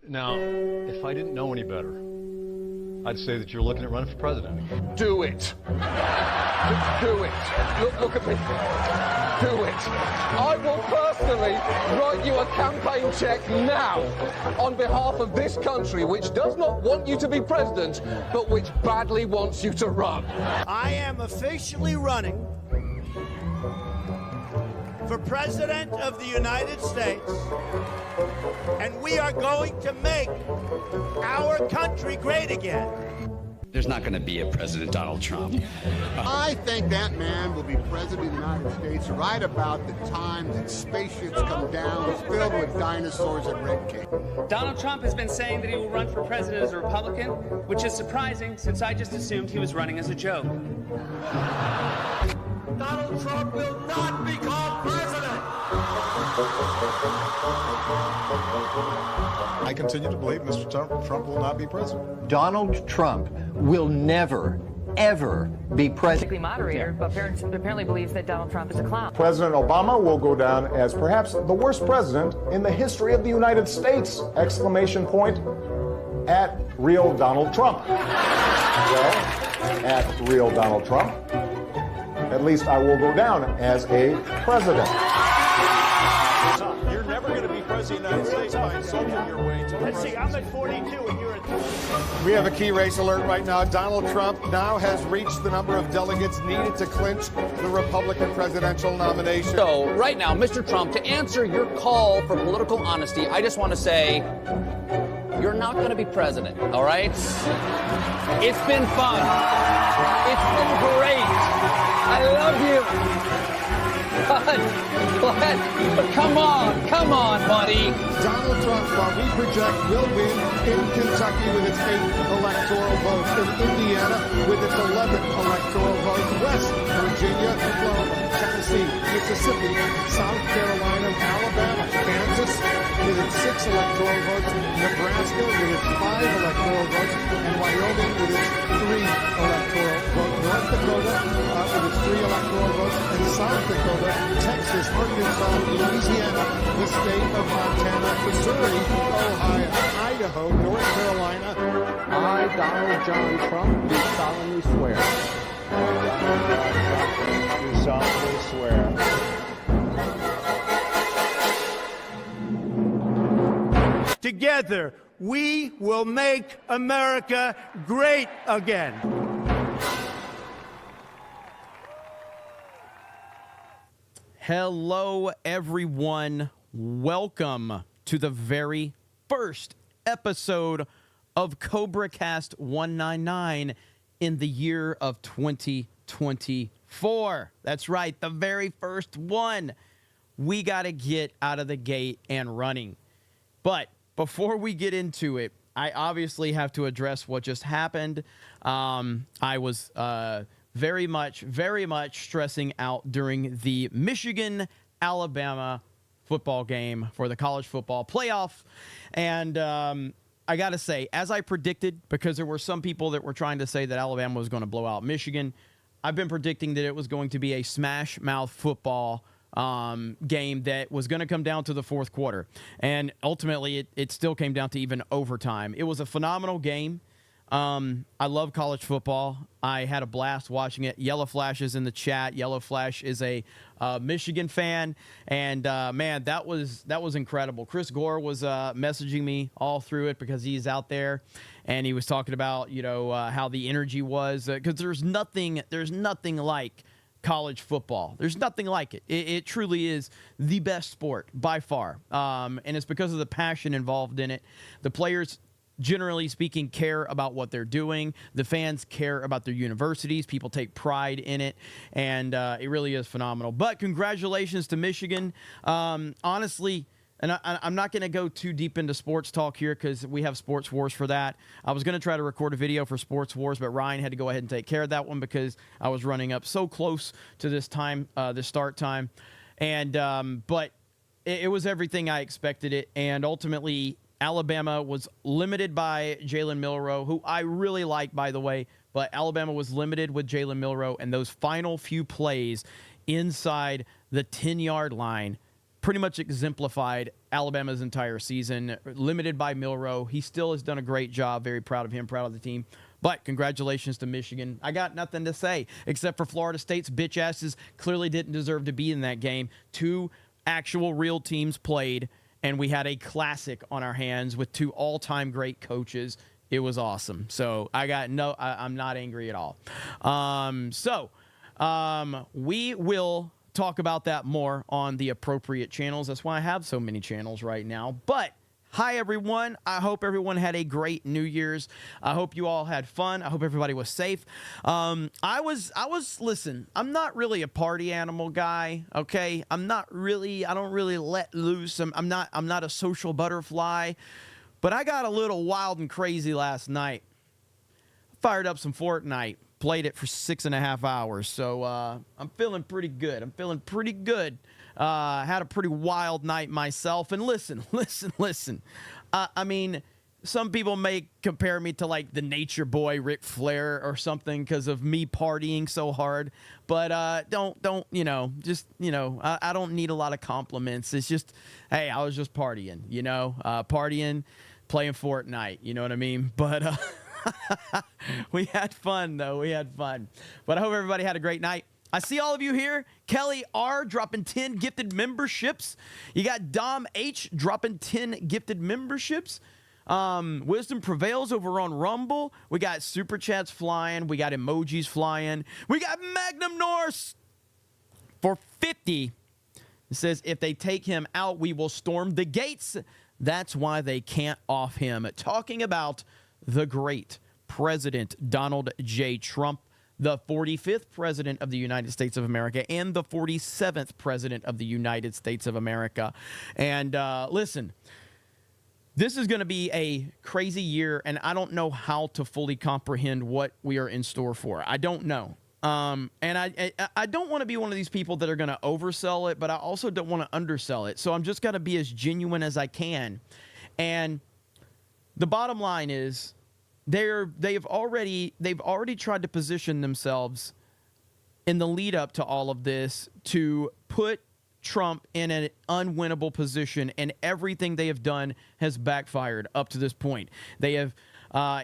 Now, if I didn't know any better, I'd say that you're looking at running for president. Do it. Do it. Look at me. Do it. I will personally write you a campaign check now on behalf of this country, which does not want you to be president, but which badly wants you to run. I am officially running for President of the United States, and we are going to make our country great again. There's not going to be a President Donald Trump. I think that man will be president of the United States right about the time that spaceships come down filled with dinosaurs and red cake. Donald Trump has been saying that he will run for president as a Republican, which is surprising since I just assumed he was running as a joke. Donald Trump will not become president. I continue to believe Mr. Trump will not be president. Donald Trump will never, ever be president. Moderator, but apparently believes that Donald Trump is a clown. President Obama will go down as perhaps the worst president in the history of the United States! Exclamation point at real Donald Trump. Well, at real Donald Trump, at least I will go down as a president. You're never going to be president of the United States by insulting your way to Let's see, I'm at 42 and you're at 30. We have a key race alert right now. Donald Trump now has reached the number of delegates needed to clinch the Republican presidential nomination. So, right now, Mr. Trump, to answer your call for political honesty, I just want to say, you're not going to be president, all right? It's been fun. It's been great. I love you. But come on, buddy. Donald Trump, while we project, will win in Kentucky with its 8th electoral vote, in Indiana with its 11th electoral vote, West Virginia, Florida, Tennessee, Mississippi, South Carolina, Alabama, Kansas with its 6 electoral votes, Nebraska with its 5 electoral votes, and Wyoming with its 3 electoral votes, North Dakota with its 3 electoral votes, and South Dakota, Texas, Arkansas, Louisiana, the state of Montana, Missouri, Ohio, Idaho, North Carolina. I, Donald John Trump, do solemnly swear. Do solemnly swear. Together, we will make America great again. Hello, everyone. Welcome to the very first episode of CobraCast 199 in the year of 2024. That's right, the very first one. We got to get out of the gate and running. But before we get into it, I obviously have to address what just happened. I was very much stressing out during the Michigan-Alabama football game for the college football playoff. And I got to say, as I predicted, because there were some people that were trying to say that Alabama was going to blow out Michigan, I've been predicting that it was going to be a smash-mouth football game that was going to come down to the fourth quarter. And ultimately, it still came down to even overtime. It was a phenomenal game. I love college football. I had a blast watching it. Yellow Flash is in the chat. Yellow Flash is a Michigan fan, and man, that was incredible. Chris Gore was messaging me all through it because he's out there, and he was talking about how the energy was, because there's nothing like college football. There's nothing like it. It truly is the best sport by far, and it's because of the passion involved in it. The players, generally speaking, care about what they're doing. The fans care about their universities. People take pride in it, and it really is phenomenal. But congratulations to Michigan. Honestly, and I'm not going to go too deep into sports talk here because we have Sports Wars for that. I was going to try to record a video for Sports Wars, but Ryan had to go ahead and take care of that one because I was running up so close to this time, the start time. And but it was everything I expected it, and ultimately Alabama was limited by Jalen Milroe, who I really like, by the way, but Alabama was limited with Jalen Milroe, and those final few plays inside the 10-yard line pretty much exemplified Alabama's entire season, limited by Milroe. He still has done a great job. Very proud of him, proud of the team. But congratulations to Michigan. I got nothing to say except for Florida State's bitch asses clearly didn't deserve to be in that game. 2 actual real teams played, and we had a classic on our hands with 2 all-time great coaches. It was awesome. So I'm not angry at all. We will talk about that more on the appropriate channels. That's why I have so many channels right now. But hi, everyone. I hope everyone had a great New Year's. I hope you all had fun. I hope everybody was safe. Listen, I'm not really a party animal guy, okay? I don't really let loose. I'm not a social butterfly, but I got a little wild and crazy last night. Fired up some Fortnite, played it for 6.5 hours, so I'm feeling pretty good. Had a pretty wild night myself. And listen. I mean, some people may compare me to like the nature boy Ric Flair or something because of me partying so hard. But I don't need a lot of compliments. It's just, hey, I was just partying, partying, playing Fortnite. You know what I mean? But we had fun, though. But I hope everybody had a great night. I see all of you here. Kelly R. dropping 10 gifted memberships. You got Dom H. dropping 10 gifted memberships. Wisdom Prevails over on Rumble. We got super chats flying. We got emojis flying. We got Magnum Norse for 50. It says, if they take him out, we will storm the gates. That's why they can't off him. Talking about the great President Donald J. Trump, the 45th President of the United States of America and the 47th President of the United States of America. And listen, this is going to be a crazy year, and I don't know how to fully comprehend what we are in store for. I don't know. And I don't want to be one of these people that are going to oversell it, but I also don't want to undersell it. So I'm just going to be as genuine as I can. And the bottom line is, they've already tried to position themselves in the lead up to all of this to put Trump in an unwinnable position, and everything they have done has backfired up to this point. They have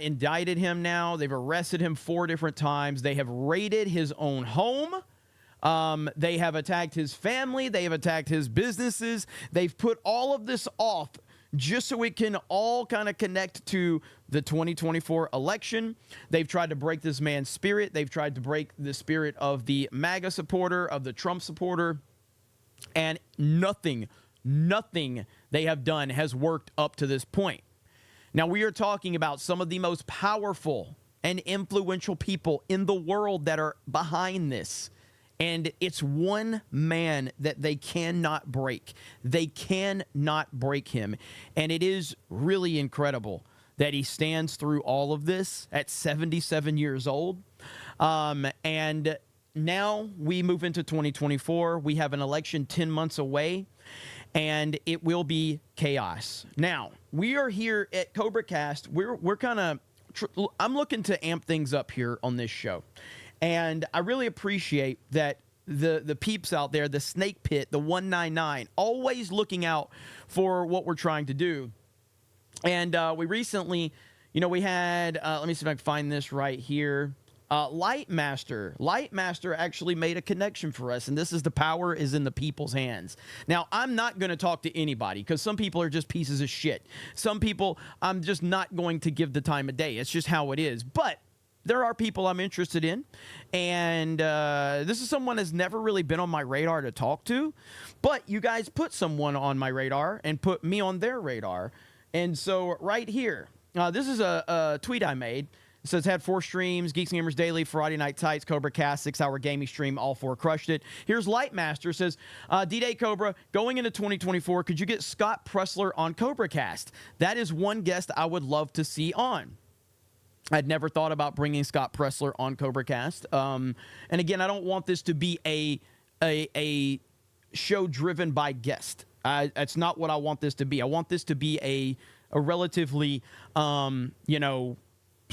indicted him now. They've arrested him 4 different times. They have raided his own home. They have attacked his family. They have attacked his businesses. They've put all of this off just so it can all kind of connect to the 2024 election. They've tried to break this man's spirit. They've tried to break the spirit of the MAGA supporter, of the Trump supporter. And nothing they have done has worked up to this point. Now, we are talking about some of the most powerful and influential people in the world that are behind this. And it's one man that they cannot break. They cannot break him. And it is really incredible that he stands through all of this at 77 years old. And now we move into 2024. We have an election 10 months away, and it will be chaos. Now, we are here at CobraCast. We're kind of, I'm looking to amp things up here on this show. And I really appreciate that the peeps out there, the Snake Pit, the 199, always looking out for what we're trying to do. And we recently, we had, let me see if I can find this right here. Lightmaster actually made a connection for us, and this is the power is in the people's hands. Now, I'm not going to talk to anybody because some people are just pieces of shit. Some people I'm just not going to give the time of day. It's just how it is. But there are people I'm interested in, and this is someone that's never really been on my radar to talk to, but you guys put someone on my radar and put me on their radar. And so right here, this is a tweet I made. It says, had 4 streams, Geeks and Gamers Daily, Friday Night Tights, CobraCast, 6-hour gaming stream, all 4 crushed it. Here's Lightmaster. It says, D-Day Cobra, going into 2024, could you get Scott Pressler on CobraCast? That is one guest I would love to see on. I'd never thought about bringing Scott Pressler on CobraCast. And again, I don't want this to be a show driven by guest. That's not what I want this to be. I want this to be a relatively,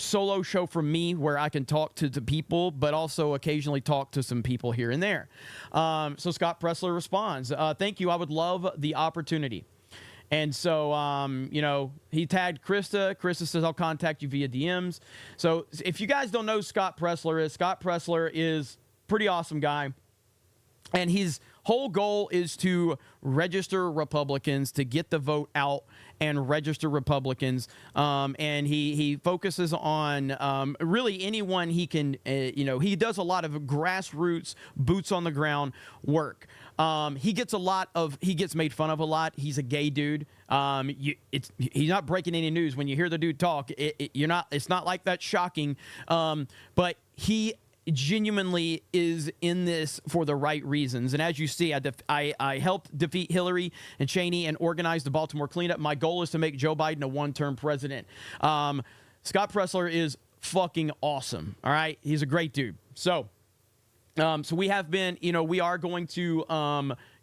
solo show from me where I can talk to the people, but also occasionally talk to some people here and there. So Scott Pressler responds, thank you. I would love the opportunity. And so, he tagged Krista. Krista says, I'll contact you via DMs. So if you guys don't know who Scott Pressler is pretty awesome guy. And his whole goal is to register Republicans, to get the vote out and register Republicans. And he focuses on really anyone he can, he does a lot of grassroots, boots on the ground work. He gets made fun of a lot. He's a gay dude. He's not breaking any news. When you hear the dude talk, it's not like that shocking. But he genuinely is in this for the right reasons. And as you see, I helped defeat Hillary and Cheney and organize the Baltimore cleanup. My goal is to make Joe Biden a one-term president. Scott Pressler is fucking awesome. All right. He's a great dude. So we have been, we are going to,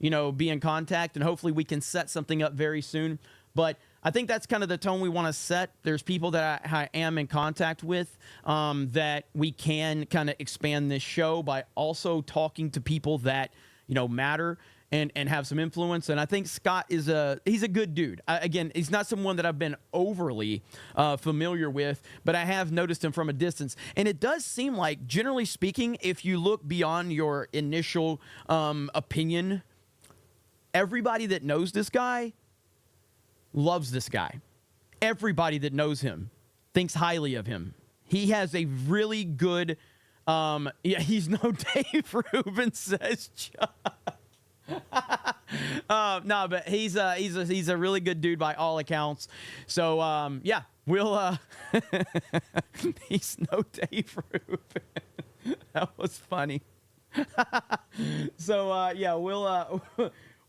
be in contact, and hopefully we can set something up very soon. But I think that's kind of the tone we want to set. There's people that I am in contact with that we can kind of expand this show by also talking to people that, matter and have some influence. And I think Scott he's a good dude. Again, he's not someone that I've been overly familiar with, but I have noticed him from a distance. And it does seem like, generally speaking, if you look beyond your initial opinion, everybody that knows this guy loves this guy. Everybody that knows him thinks highly of him. He has a really good, he's no Dave Rubin, says Chuck. No, but he's a really good dude by all accounts. So, we'll, he's no Dave Rubin. That was funny. So,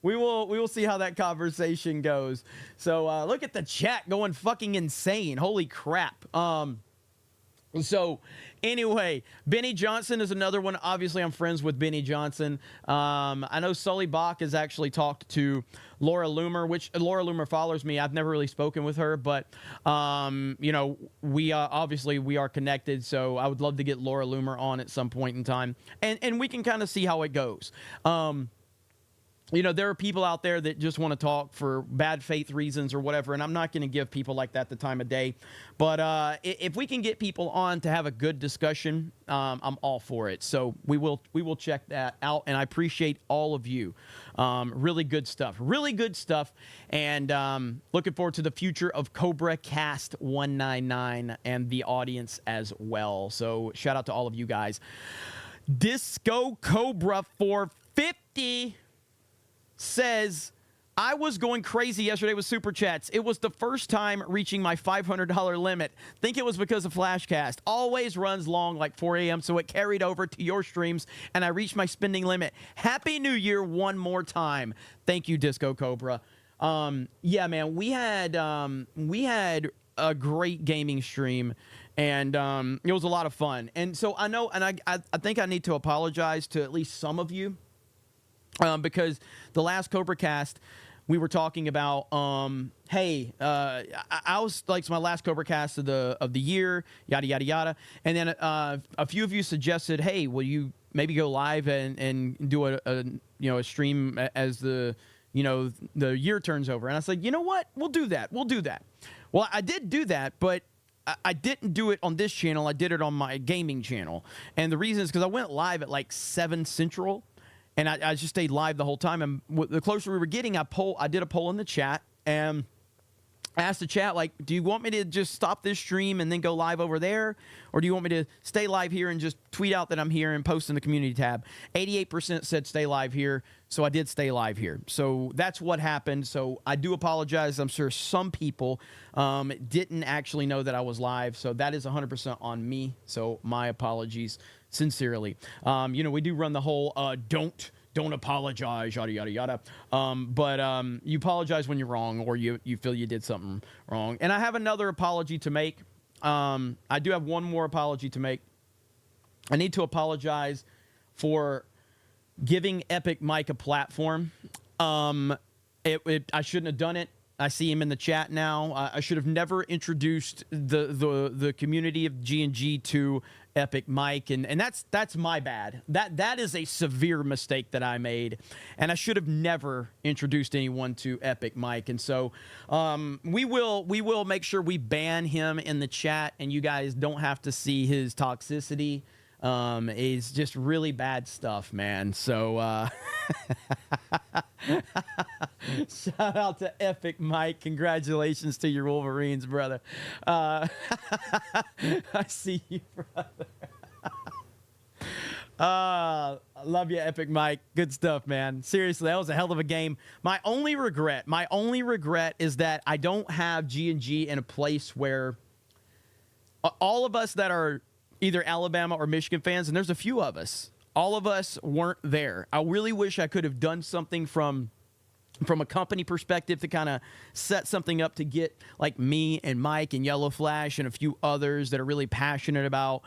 we will see how that conversation goes. So look at the chat going fucking insane. Holy crap. So anyway, Benny Johnson is another one. Obviously, I'm friends with Benny Johnson. I know Sully Bach has actually talked to Laura Loomer, which Laura Loomer follows me. I've never really spoken with her, but, we obviously we are connected. So I would love to get Laura Loomer on at some point in time. And we can kind of see how it goes. There are people out there that just want to talk for bad faith reasons or whatever, and I'm not going to give people like that the time of day. But if we can get people on to have a good discussion, I'm all for it. So we will check that out, and I appreciate all of you. Really good stuff. And looking forward to the future of CobraCast 199 and the audience as well. So shout out to all of you guys. Disco Cobra 450 says, I was going crazy yesterday with Super Chats. It was the first time reaching my $500 limit. Think it was because of Flashcast. Always runs long, like 4 a.m., so it carried over to your streams, and I reached my spending limit. Happy New Year one more time. Thank you, Disco Cobra. Yeah, man, we had a great gaming stream, and it was a lot of fun. And so I know, and I think I need to apologize to at least some of you. Because the last CobraCast, we were talking about, I was like, it's my last CobraCast of the year, yada yada yada, and then a few of you suggested, hey, will you maybe go live and do a stream as the year turns over? And I said, you know what, we'll do that. Well, I did do that, but I didn't do it on this channel. I did it on my gaming channel, and the reason is because I went live at like 7 Central. And I just stayed live the whole time. And the closer we were getting, I did a poll in the chat and asked the chat, like, do you want me to just stop this stream and then go live over there? Or do you want me to stay live here and just tweet out that I'm here and post in the community tab? 88% said stay live here. So I did stay live here. So that's what happened. So I do apologize. I'm sure some people didn't actually know that I was live. So that is 100% on me. So my apologies. Sincerely. We do run the whole don't apologize, yada yada yada. But you apologize when you're wrong, or you feel you did something wrong. And I have another apology to make. I do have one more apology to make. I need to apologize for giving Epic Mike a platform. I shouldn't have done it. I see him in the chat now. I should have never introduced the community of G&G to Epic Mike, and that's my bad. That is a severe mistake that I made, and I should have never introduced anyone to Epic Mike. And so we will make sure we ban him in the chat, and you guys don't have to see his toxicity. Is just really bad stuff, man. So shout out to Epic Mike. Congratulations to your Wolverines, brother. I see you, brother. I love you, Epic Mike. Good stuff, man. Seriously, that was a hell of a game. My only regret is that I don't have G&G in a place where all of us that are either Alabama or Michigan fans, and there's a few of us, all of us weren't there. I really wish I could have done something from a company perspective to kind of set something up to get like me and Mike and Yellow Flash and a few others that are really passionate about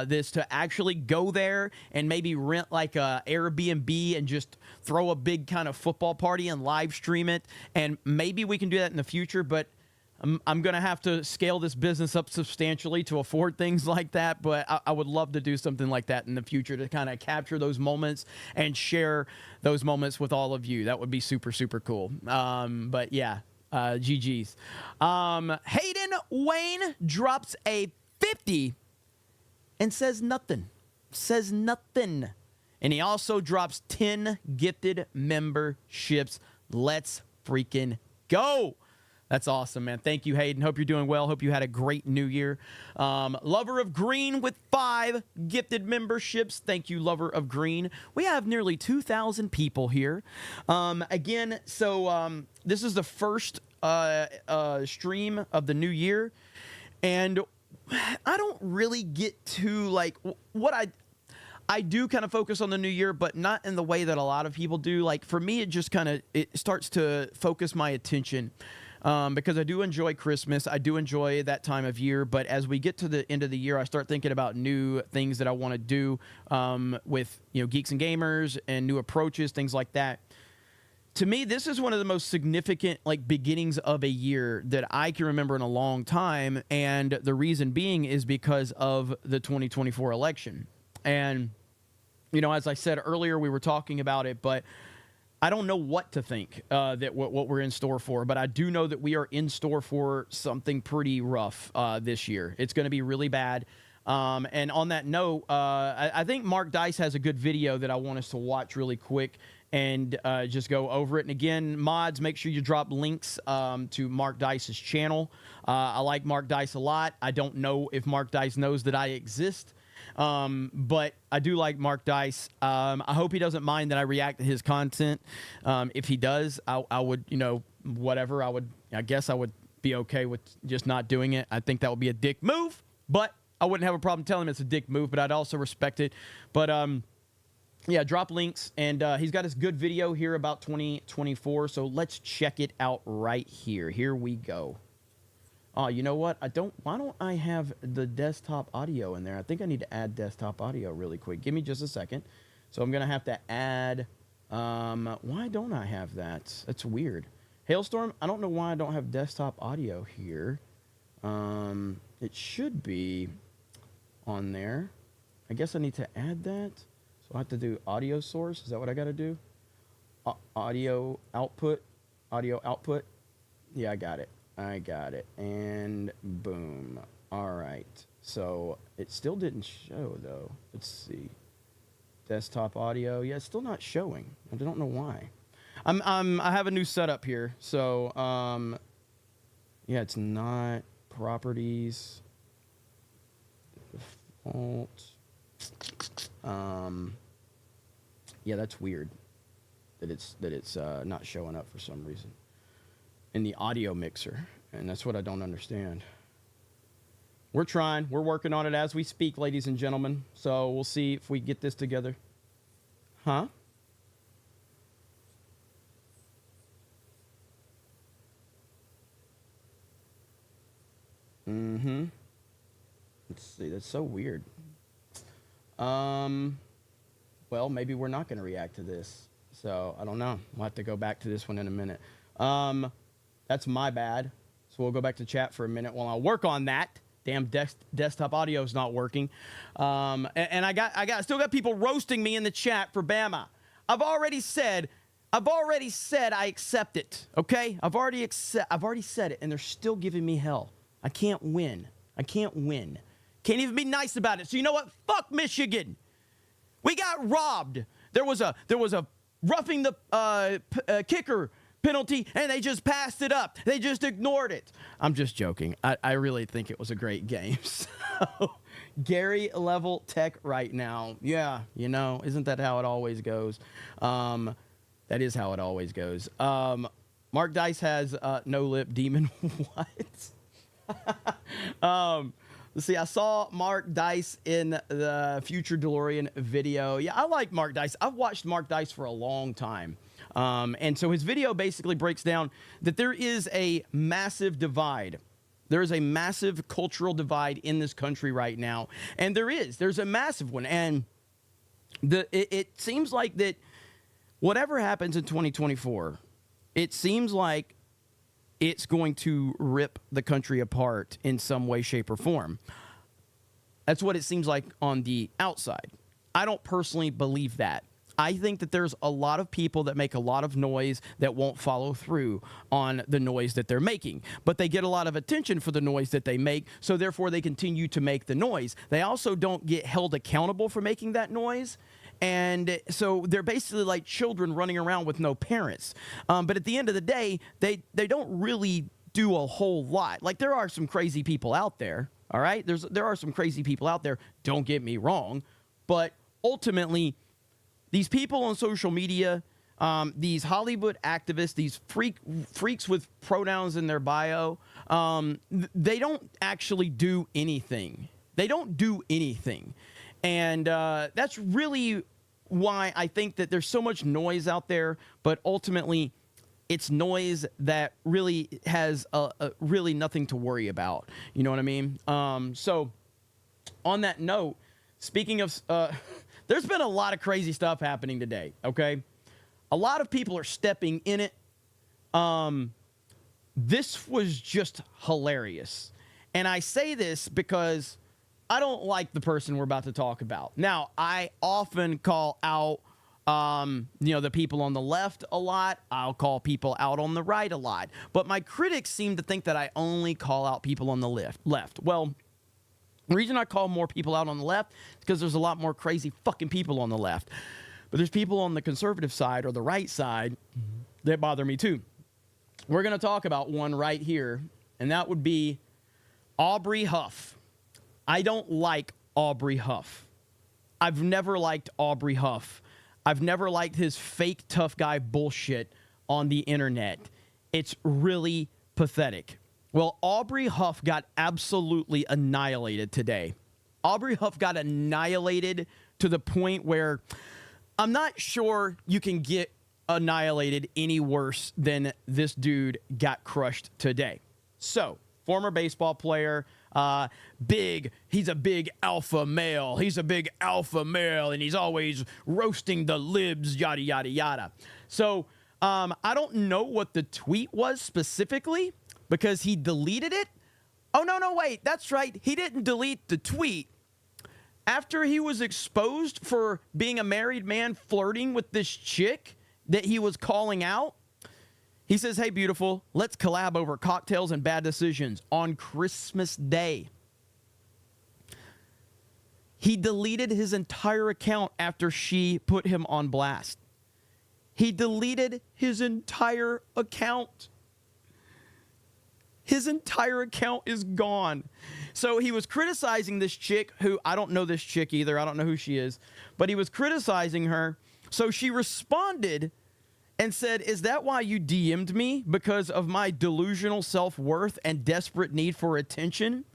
this to actually go there and maybe rent like a Airbnb and just throw a big kind of football party and live stream it. And maybe we can do that in the future, but I'm going to have to scale this business up substantially to afford things like that, but I would love to do something like that in the future to kind of capture those moments and share those moments with all of you. That would be super, super cool. But yeah, GG's. Hayden Wayne drops a 50 and says nothing. And he also drops 10 gifted memberships. Let's freaking go. That's awesome, man. Thank you, Hayden. Hope you're doing well. Hope you had a great new year. Lover of Green with 5 gifted memberships. Thank you, Lover of Green. We have nearly 2,000 people here. Again, so this is the first stream of the new year. And I don't really get to, like, what I do kind of focus on the new year, but not in the way that a lot of people do. Like, for me, it just kind of, it starts to focus my attention. Because I do enjoy Christmas. I do enjoy that time of year. But as we get to the end of the year, I start thinking about new things that I want to do with, Geeks and Gamers and new approaches, things like that. To me, this is one of the most significant beginnings of a year that I can remember in a long time. And the reason being is because of the 2024 election. And, as I said earlier, we were talking about it, but I don't know what to think that what we're in store for, but I do know that we are in store for something pretty rough this year. It's going to be really bad. And on that note, I think Mark Dice has a good video that I want us to watch really quick and just go over it. And again, mods, make sure you drop links to Mark Dice's channel. I like Mark Dice a lot. I don't know if Mark Dice knows that I exist. But I do like Mark Dice. I hope he doesn't mind that I react to his content. If he does, I would, whatever. I guess I would be okay with just not doing it. I think that would be a dick move, but I wouldn't have a problem telling him it's a dick move, but I'd also respect it. But, yeah, drop links. And, he's got his good video here about 2024. So let's check it out right here. Here we go. Oh, you know what? Why don't I have the desktop audio in there? I think I need to add desktop audio really quick. Give me just a second. So I'm going to have to add, why don't I have that? That's weird. Hailstorm, I don't know why I don't have desktop audio here. It should be on there. I guess I need to add that. So I have to do audio source. Is that what I got to do? Audio output. Yeah, I got it. And boom. All right. So it still didn't show, though. Let's see. Desktop audio. Yeah, it's still not showing. I don't know why. I have a new setup here. So, yeah, it's not properties. Default. Yeah, that's weird that it's not showing up for some reason in the audio mixer, and that's what I don't understand. We're trying. We're working on it as we speak, ladies and gentlemen. So we'll see if we get this together. Huh? Mm-hmm. Let's see. That's so weird. Well, maybe we're not going to react to this. So I don't know. We'll have to go back to this one in a minute. That's my bad. So we'll go back to chat for a minute while I work on that. Damn desktop audio is not working. And I still got people roasting me in the chat for Bama. I've already said I accept it. Okay? I've already said it, and they're still giving me hell. I can't win. Can't even be nice about it. So you know what? Fuck Michigan. We got robbed. There was a roughing the kicker penalty, and they just passed it up. They just ignored it. I'm just joking. I really think it was a great game. So, Gary level tech right now. Yeah, isn't that how it always goes? That is how it always goes. Mark Dice has no lip demon. What? Let's see. I saw Mark Dice in the Future DeLorean video. Yeah, I like Mark Dice. I've watched Mark Dice for a long time. And so his video basically breaks down that there is a massive divide. There is a massive cultural divide in this country right now. And there's a massive one. And it seems like that whatever happens in 2024, it seems like it's going to rip the country apart in some way, shape, or form. That's what it seems like on the outside. I don't personally believe that. I think that there's a lot of people that make a lot of noise that won't follow through on the noise that they're making. But they get a lot of attention for the noise that they make, so therefore they continue to make the noise. They also don't get held accountable for making that noise. And so they're basically like children running around with no parents. But at the end of the day, they don't really do a whole lot. Like, there are some crazy people out there, all right? There are some crazy people out there, don't get me wrong. But ultimately, these people on social media, these Hollywood activists, these freaks with pronouns in their bio, they don't actually do anything. They don't do anything. And that's really why I think that there's so much noise out there, but ultimately it's noise that really has really nothing to worry about. You know what I mean? So on that note, speaking of... there's been a lot of crazy stuff happening today, okay? A lot of people are stepping in it. This was just hilarious. And I say this because I don't like the person we're about to talk about. Now, I often call out, the people on the left a lot. I'll call people out on the right a lot. But my critics seem to think that I only call out people on the left. Well, the reason I call more people out on the left is because there's a lot more crazy fucking people on the left. But there's people on the conservative side or the right side that bother me too. We're going to talk about one right here, and that would be Aubrey Huff. I don't like Aubrey Huff. I've never liked Aubrey Huff. I've never liked his fake tough guy bullshit on the internet. It's really pathetic. Well, Aubrey Huff got absolutely annihilated today. Aubrey Huff got annihilated to the point where I'm not sure you can get annihilated any worse than this dude got crushed today. So, former baseball player, he's a big alpha male. He's a big alpha male, and he's always roasting the libs, yada, yada, yada. So, I don't know what the tweet was specifically, because he deleted it. Oh, no, wait. That's right. He didn't delete the tweet. After he was exposed for being a married man flirting with this chick that he was calling out, he says, "Hey, beautiful, let's collab over cocktails and bad decisions on Christmas Day." He deleted his entire account after she put him on blast. He deleted his entire account. His entire account is gone. So he was criticizing this chick who, I don't know this chick either. I don't know who she is. But he was criticizing her. So she responded and said, "Is that why you DM'd me? Because of my delusional self-worth and desperate need for attention?"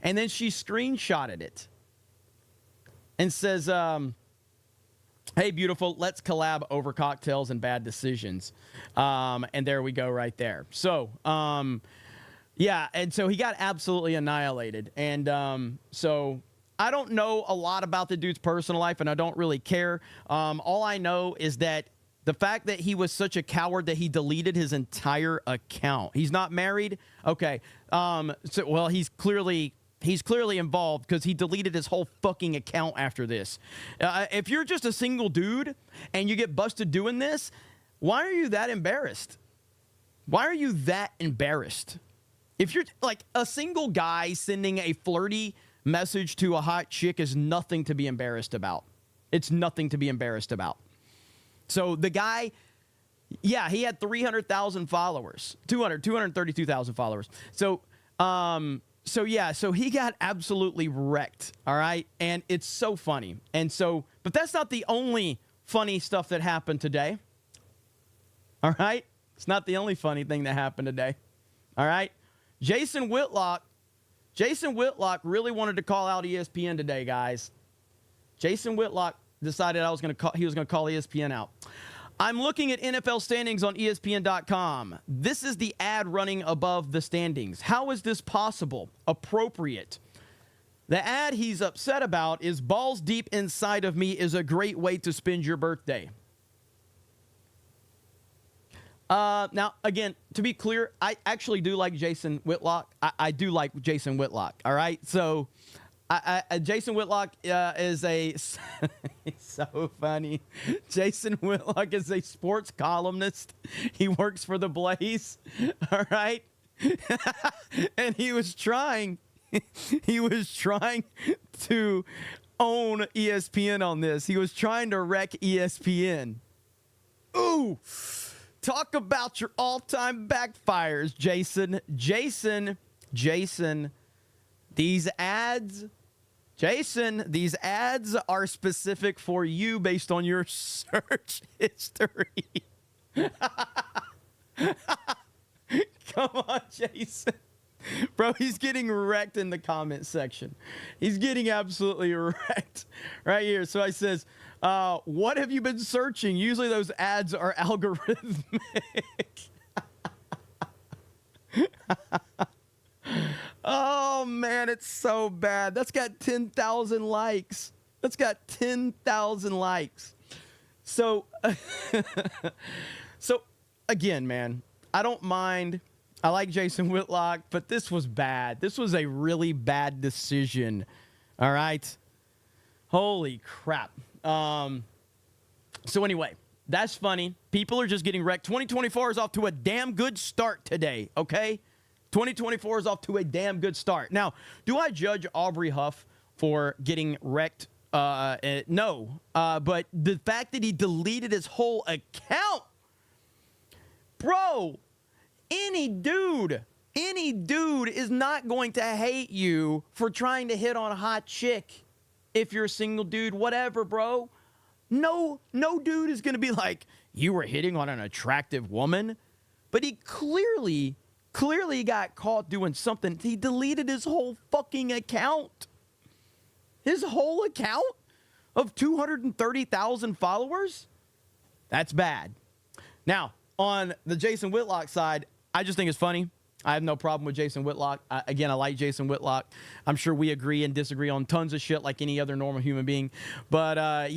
And then she screenshotted it and says, "Hey, beautiful, let's collab over cocktails and bad decisions." And there we go right there. So, yeah, and so he got absolutely annihilated. And so I don't know a lot about the dude's personal life, and I don't really care. All I know is that The fact that he was such a coward that he deleted his entire account. He's not married? Okay. He's clearly involved because he deleted his whole fucking account after this. If you're just a single dude and you get busted doing this, why are you that embarrassed? Why are you that embarrassed? If you're like a single guy sending a flirty message to a hot chick is nothing to be embarrassed about. It's nothing to be embarrassed about. So the guy, yeah, he had 300,000 followers, 232,000 followers. So he got absolutely wrecked. All right. And it's so funny. But that's not the only funny stuff that happened today. All right. It's not the only funny thing that happened today. All right. Jason Whitlock really wanted to call out ESPN today, guys. Jason Whitlock decided he was going to call ESPN out. I'm looking at NFL standings on ESPN.com. This is the ad running above the standings. How is this possible? Appropriate. The ad he's upset about is balls deep inside of me is a great way to spend your birthday. Now, again, to be clear, I actually do like Jason Whitlock. I do like Jason Whitlock, all right? So, Jason Whitlock is he's so funny. Jason Whitlock is a sports columnist. He works for the Blaze, all right? And he was trying to own ESPN on this. He was trying to wreck ESPN. Ooh. Talk about your all-time backfires, Jason. Jason, these ads are specific for you based on your search history. Come on, Jason. Bro, he's getting wrecked in the comment section. He's getting absolutely wrecked right here. So I says, what have you been searching? Usually those ads are algorithmic. Oh, man, it's so bad. That's got 10,000 likes. So, again, man, I don't mind. I like Jason Whitlock, but this was bad. This was a really bad decision. All right. Holy crap. So anyway, that's funny. People are just getting wrecked. 2024 is off to a damn good start today, okay? 2024 is off to a damn good start. Now, do I judge Aubrey Huff for getting wrecked? No. But the fact that he deleted his whole account, bro, any dude is not going to hate you for trying to hit on a hot chick. If you're a single dude, whatever, bro. No dude is going to be like, you were hitting on an attractive woman. But he clearly got caught doing something. He deleted his whole fucking account. His whole account of 230,000 followers? That's bad. Now, on the Jason Whitlock side, I just think it's funny. I have no problem with Jason Whitlock. I like Jason Whitlock. I'm sure we agree and disagree on tons of shit like any other normal human being. But,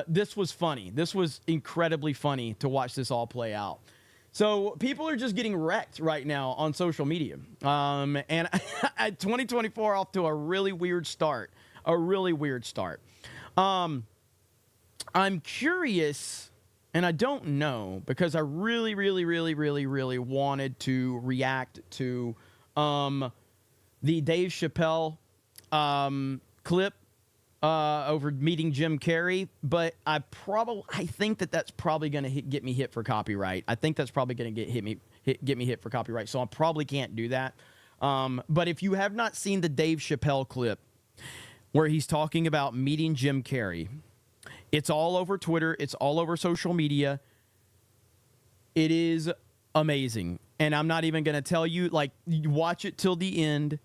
this was funny. This was incredibly funny to watch this all play out. So people are just getting wrecked right now on social media. And 2024 off to a really weird start. I'm curious, and I don't know, because I really wanted to react to the Dave Chappelle clip over meeting Jim Carrey, but I think that's probably going to get me hit for copyright. I think that's probably going to get me hit for copyright, so I probably can't do that. But if you have not seen the Dave Chappelle clip where he's talking about meeting Jim Carrey, it's all over Twitter. It's all over social media. It is amazing. And I'm not even going to tell you, like, watch it till the end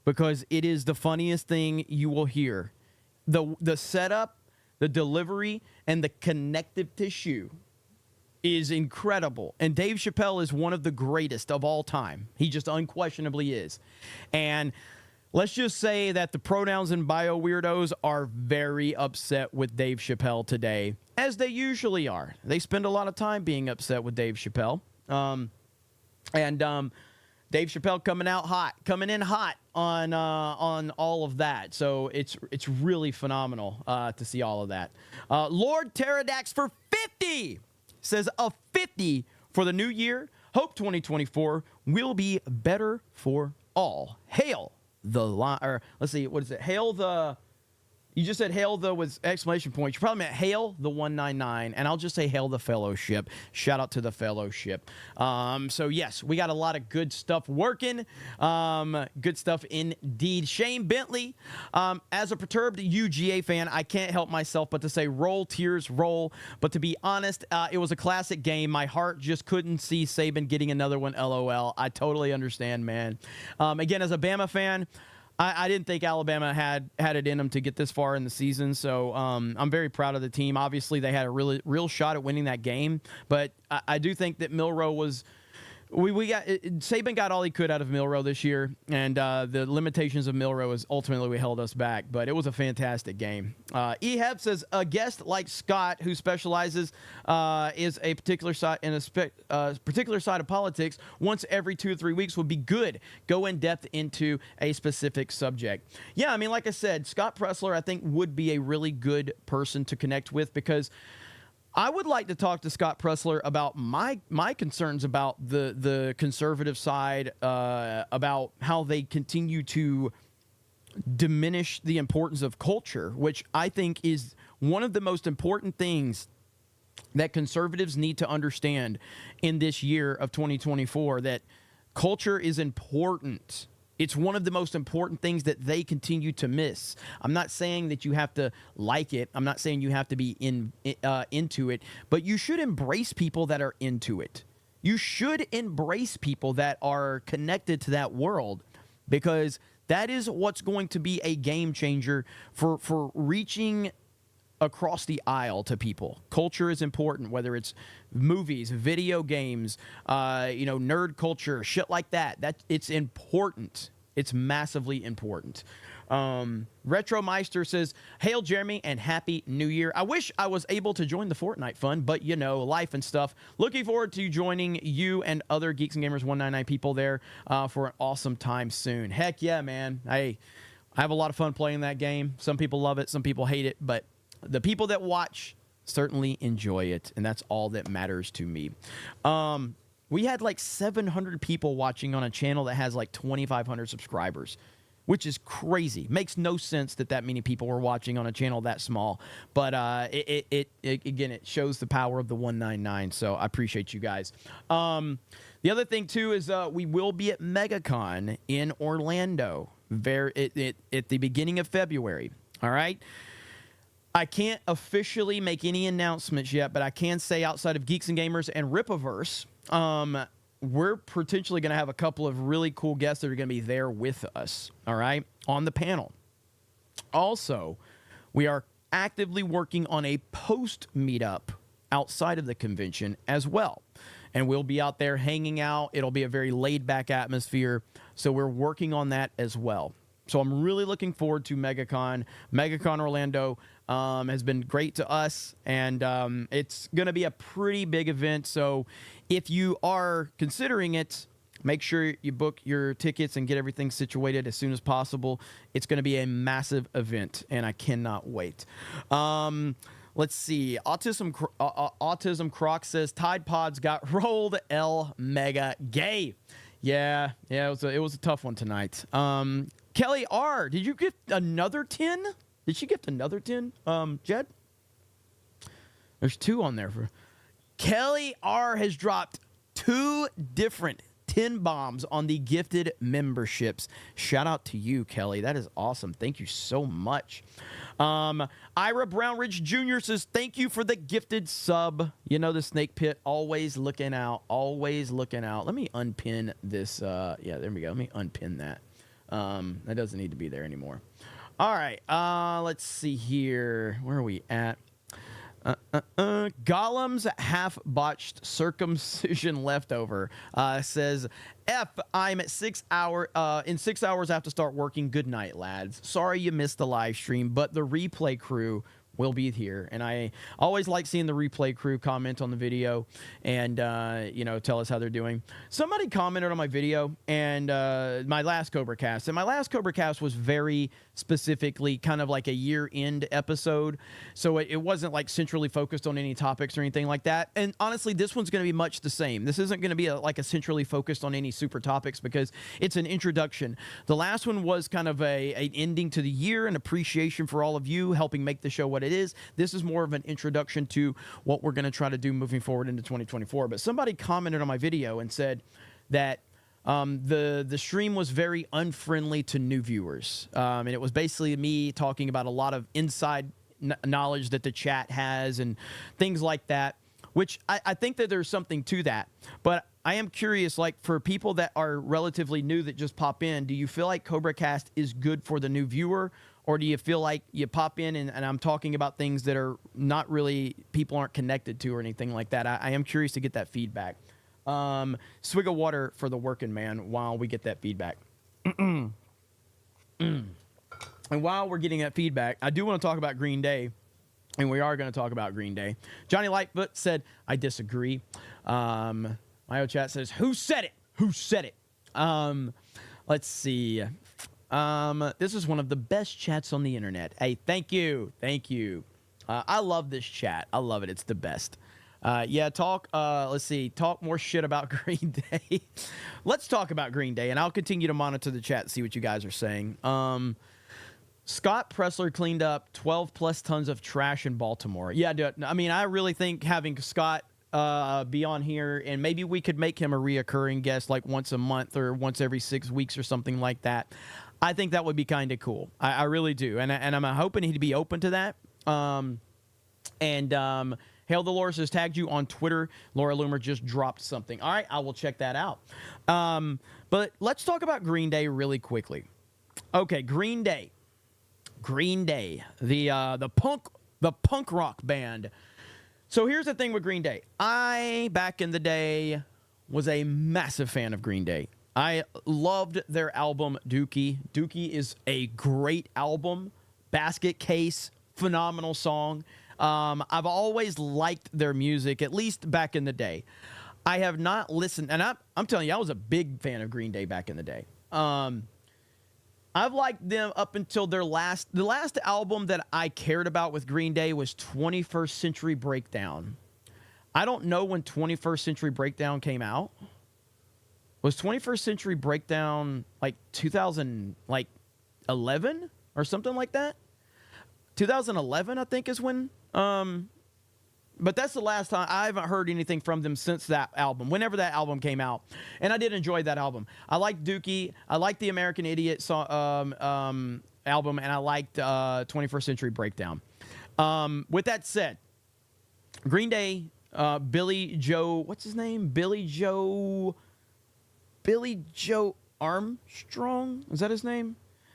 because it is the funniest thing you will hear. The setup, the delivery, and the connective tissue is incredible. And Dave Chappelle is one of the greatest of all time. He just unquestionably is. And Let's just say that the pronouns and bio weirdos are very upset with Dave Chappelle today, as they usually are. They spend a lot of time being upset with Dave Chappelle. Dave Chappelle coming in hot on all of that. So it's really phenomenal to see all of that. Lord Pterodax for 50 says a 50 for the new year. Hope 2024 will be better for all. Hail the let's see, what is it? Hail the. You just said hail the with exclamation points. You probably meant hail the 199, and I'll just say hail the fellowship. Shout out to the fellowship. So, yes, we got a lot of good stuff working. Good stuff indeed. Shane Bentley, as a perturbed UGA fan, I can't help myself but to say roll, tears, roll. But to be honest, it was a classic game. My heart just couldn't see Saban getting another one, LOL. I totally understand, man. Again, as a Bama fan, I didn't think Alabama had it in them to get this far in the season, so I'm very proud of the team. Obviously, they had a real shot at winning that game, but I do think that Milroe was Saban got all he could out of Milroe this year, and the limitations of Milroe is ultimately what held us back. But it was a fantastic game. Ehab says a guest like Scott, who specializes is a particular side in a particular side of politics, once every 2 or 3 weeks would be good. Go in depth into a specific subject. Yeah, I mean, like I said, Scott Pressler I think would be a really good person to connect with, because I would like to talk to Scott Pressler about my concerns about the conservative side, about how they continue to diminish the importance of culture, which I think is one of the most important things that conservatives need to understand in this year of 2024, that culture is important. It's one of the most important things that they continue to miss. I'm not saying that you have to like it. I'm not saying you have to be into it, but you should embrace people that are into it. You should embrace people that are connected to that world, because that is what's going to be a game changer for reaching across the aisle to people. Culture is important, whether it's movies, video games, nerd culture, shit like that. It's important. It's massively important. Retromeister says, hail Jeremy and Happy New Year. I wish I was able to join the Fortnite fun, but life and stuff. Looking forward to joining you and other Geeks and Gamers 199 people there for an awesome time soon. Heck yeah, man. I have a lot of fun playing that game. Some people love it, some people hate it, but the people that watch certainly enjoy it, and that's all that matters to me. We had like 700 people watching on a channel that has like 2,500 subscribers, which is crazy. Makes no sense that many people were watching on a channel that small. But it shows the power of the 199, so I appreciate you guys. The other thing, too, is we will be at MegaCon in Orlando at the beginning of February, all right? I can't officially make any announcements yet, but I can say outside of Geeks and Gamers and Ripaverse, we're potentially going to have a couple of really cool guests that are going to be there with us, all right, on the panel. Also, we are actively working on a post-meetup outside of the convention as well, and we'll be out there hanging out. It'll be a very laid-back atmosphere, so we're working on that as well. So I'm really looking forward to MegaCon. MegaCon Orlando has been great to us, and it's going to be a pretty big event. So if you are considering it, make sure you book your tickets and get everything situated as soon as possible. It's going to be a massive event, and I cannot wait. Let's see. Autism Croc says Tide Pods got rolled. L mega gay. Yeah, it was a tough one tonight. Kelly R, did you get another 10? Did she get another 10? Jed? There's 2 on there. Kelly R has dropped 2 different 10 bombs on the gifted memberships. Shout out to you, Kelly. That is awesome. Thank you so much. Ira Brownridge Jr. says, thank you for the gifted sub. The snake pit, always looking out, always looking out. Let me unpin this. Yeah, there we go. Let me unpin that. That doesn't need to be there anymore. All right. Let's see here. Where are we at? Gollum's half-botched circumcision leftover says, F, I'm at 6 hour. In 6 hours I have to start working. Good night, lads. Sorry you missed the live stream, but the replay crew will be here. And I always like seeing the replay crew comment on the video and, tell us how they're doing. Somebody commented on my video and my last CobraCast. And my last CobraCast was very specifically kind of like a year-end episode. So it wasn't like centrally focused on any topics or anything like that. And honestly, this one's going to be much the same. This isn't going to be like a centrally focused on any super topics because it's an introduction. The last one was kind of an ending to the year, an appreciation for all of you helping make the show what it is. This is more of an introduction to what we're going to try to do moving forward into 2024. But somebody commented on my video and said that the stream was very unfriendly to new viewers. And it was basically me talking about a lot of inside knowledge that the chat has and things like that, which I think that there's something to that. But I am curious, like for people that are relatively new that just pop in, do you feel like CobraCast is good for the new viewer? Or do you feel like you pop in and I'm talking about things that are not really, people aren't connected to or anything like that? I am curious to get that feedback. Swig of water for the working man while we get that feedback. And while we're getting that feedback, I do want to talk about Green Day. And we are going to talk about Green Day. Johnny Lightfoot said, I disagree. Mayo Chat says, who said it? Who said it? Let's see. This is one of the best chats on the internet. Hey, thank you. Thank you. I love this chat. I love it. It's the best. Let's see. Talk more shit about Green Day. Let's talk about Green Day, and I'll continue to monitor the chat and see what you guys are saying. Scott Pressler cleaned up 12 plus tons of trash in Baltimore. Yeah, dude. I mean, I really think having Scott be on here, and maybe we could make him a reoccurring guest like once a month or once every 6 weeks or something like that. I think that would be kind of cool. I really do. And I'm hoping he'd be open to that. Hail the Lord says, tagged you on Twitter. Laura Loomer just dropped something. All right, I will check that out. But let's talk about Green Day really quickly. Okay, Green Day. Green Day, the punk rock band. So here's the thing with Green Day. I, back in the day, was a massive fan of Green Day. I loved their album, Dookie. Dookie is a great album. Basket Case, phenomenal song. I've always liked their music, at least back in the day. I have not listened, and I'm telling you, I was a big fan of Green Day back in the day. I've liked them up until the last album that I cared about with Green Day was 21st Century Breakdown. I don't know when 21st Century Breakdown came out. Was 21st Century Breakdown like 2011 or something like that? 2011, I think, is when. But that's the last time. I haven't heard anything from them since that album, whenever that album came out. And I did enjoy that album. I liked Dookie. I liked the American Idiot album, and I liked 21st Century Breakdown. With that said, Green Day, Billy Joe, what's his name? Billy Joe Armstrong? Is that his name?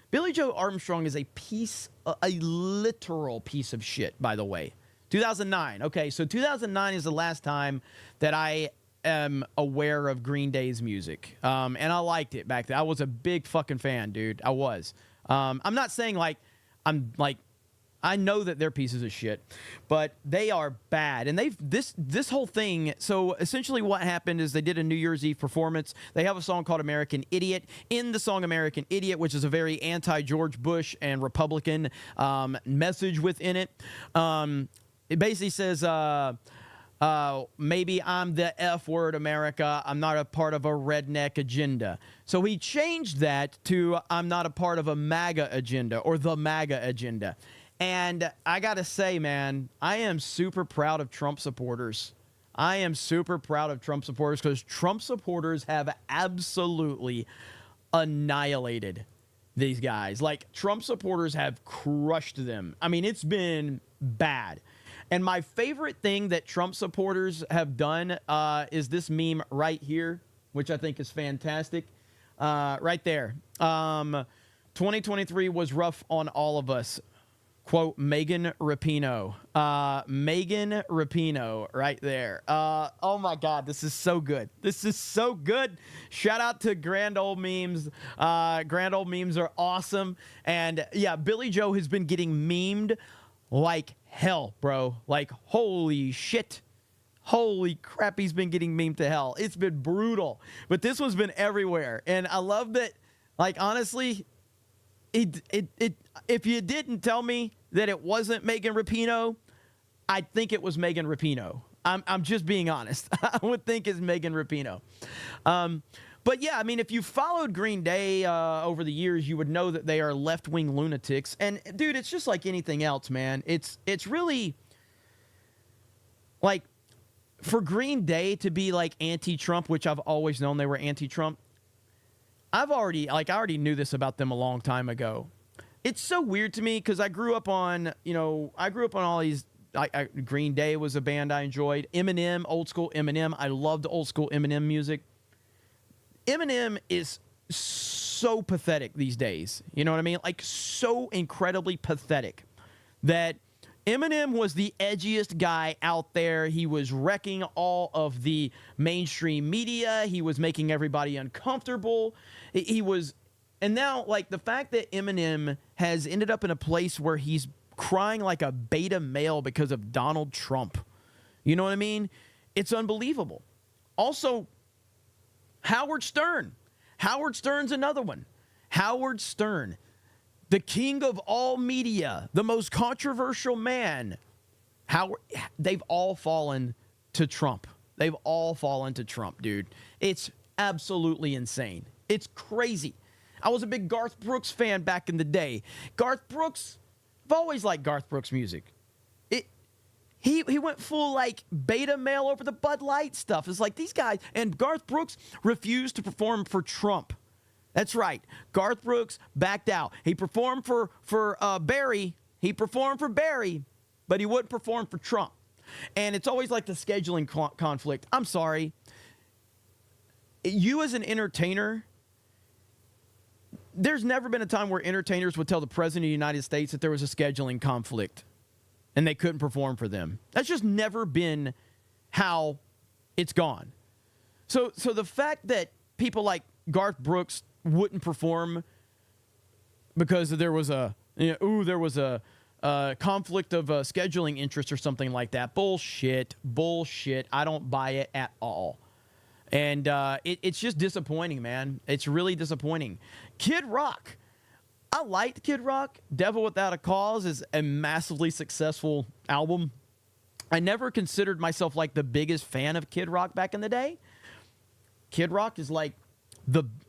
Billy Joe Armstrong is a literal piece of shit, by the way. 2009. Okay, so 2009 is the last time that I am aware of Green Day's music. And I liked it back then. I was a big fucking fan, dude. I was. I'm not saying I know that they're pieces of shit, but they are bad. And this whole thing, so essentially what happened is they did a New Year's Eve performance. They have a song called American Idiot. In the song American Idiot, which is a very anti-George Bush and Republican message within it, it basically says, maybe I'm the F word, America. I'm not a part of a redneck agenda. So he changed that to I'm not a part of a MAGA agenda or the MAGA agenda. And I got to say, man, I am super proud of Trump supporters. I am super proud of Trump supporters because Trump supporters have absolutely annihilated these guys. Like, Trump supporters have crushed them. I mean, it's been bad. And my favorite thing that Trump supporters have done is this meme right here, which I think is fantastic. Right there. 2023 was rough on all of us. Quote, Megan Rapinoe. Megan Rapinoe right there. Oh, my God. This is so good. This is so good. Shout out to Grand Old Memes. Grand Old Memes are awesome. And, yeah, Billy Joe has been getting memed like hell, bro. Like, holy shit. Holy crap, he's been getting memed to hell. It's been brutal. But this one's been everywhere. And I love that, like, honestly, if you didn't tell me that it wasn't Megan Rapinoe, I'd think it was Megan Rapinoe. I'm just being honest. I would think it's Megan Rapinoe. But yeah, I mean, if you followed Green Day over the years, you would know that they are left-wing lunatics. And dude, it's just like anything else, man. It's really like for Green Day to be like anti-Trump, which I've always known they were anti-Trump. I already knew this about them a long time ago. It's so weird to me because I grew up on all these. Green Day was a band I enjoyed. Eminem, old school Eminem. I loved old school Eminem music. Eminem is so pathetic these days. You know what I mean? Like so incredibly pathetic that Eminem was the edgiest guy out there. He was wrecking all of the mainstream media. He was making everybody uncomfortable. And now, like, the fact that Eminem has ended up in a place where he's crying like a beta male because of Donald Trump. You know what I mean? It's unbelievable. Also, Howard Stern. Howard Stern's another one. Howard Stern, the king of all media, the most controversial man. They've all fallen to Trump. They've all fallen to Trump, dude. It's absolutely insane. It's crazy. I was a big Garth Brooks fan back in the day. Garth Brooks, I've always liked Garth Brooks music. He went full like beta male over the Bud Light stuff. It's like these guys, and Garth Brooks refused to perform for Trump. That's right. Garth Brooks backed out. He performed for Barry. He performed for Barry, but he wouldn't perform for Trump. And it's always like the scheduling conflict. I'm sorry. You as an entertainer, there's never been a time where entertainers would tell the president of the United States that there was a scheduling conflict and they couldn't perform for them. That's just never been how it's gone. So the fact that people like Garth Brooks wouldn't perform because there was a conflict of scheduling interest or something like that. Bullshit. I don't buy it at all. And it's just disappointing, man. It's really disappointing. Kid Rock. I liked Kid Rock. Devil Without a Cause is a massively successful album. I never considered myself like the biggest fan of Kid Rock back in the day. Kid Rock is like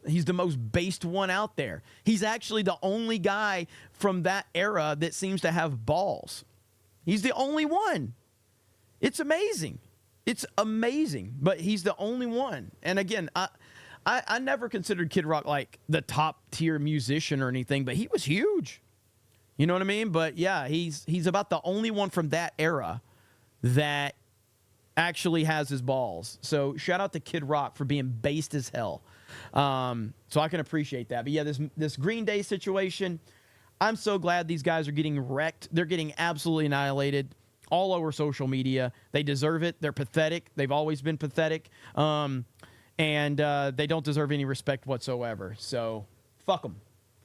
he's the most based one out there. He's actually the only guy from that era that seems to have balls. He's the only one. It's amazing. It's amazing, but he's the only one. And again, I never considered Kid Rock like the top tier musician or anything, but he was huge. You know what I mean? But yeah, he's about the only one from that era that actually has his balls. So shout out to Kid Rock for being based as hell. So I can appreciate that. But yeah, this Green Day situation, I'm so glad these guys are getting wrecked. They're getting absolutely annihilated all over social media. They deserve it. They're pathetic. They've always been pathetic. And they don't deserve any respect whatsoever. So fuck them.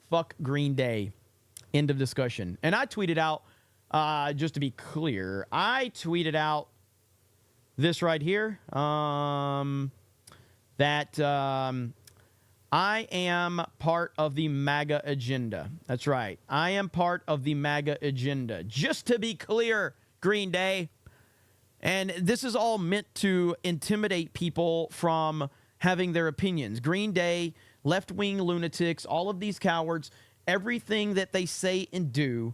Fuck Green Day. End of discussion. And I tweeted out, just to be clear, I tweeted out this right here, that I am part of the MAGA agenda. That's right. I am part of the MAGA agenda. Just to be clear, Green Day. And this is all meant to intimidate people from having their opinions. Green Day, left-wing lunatics, all of these cowards, everything that they say and do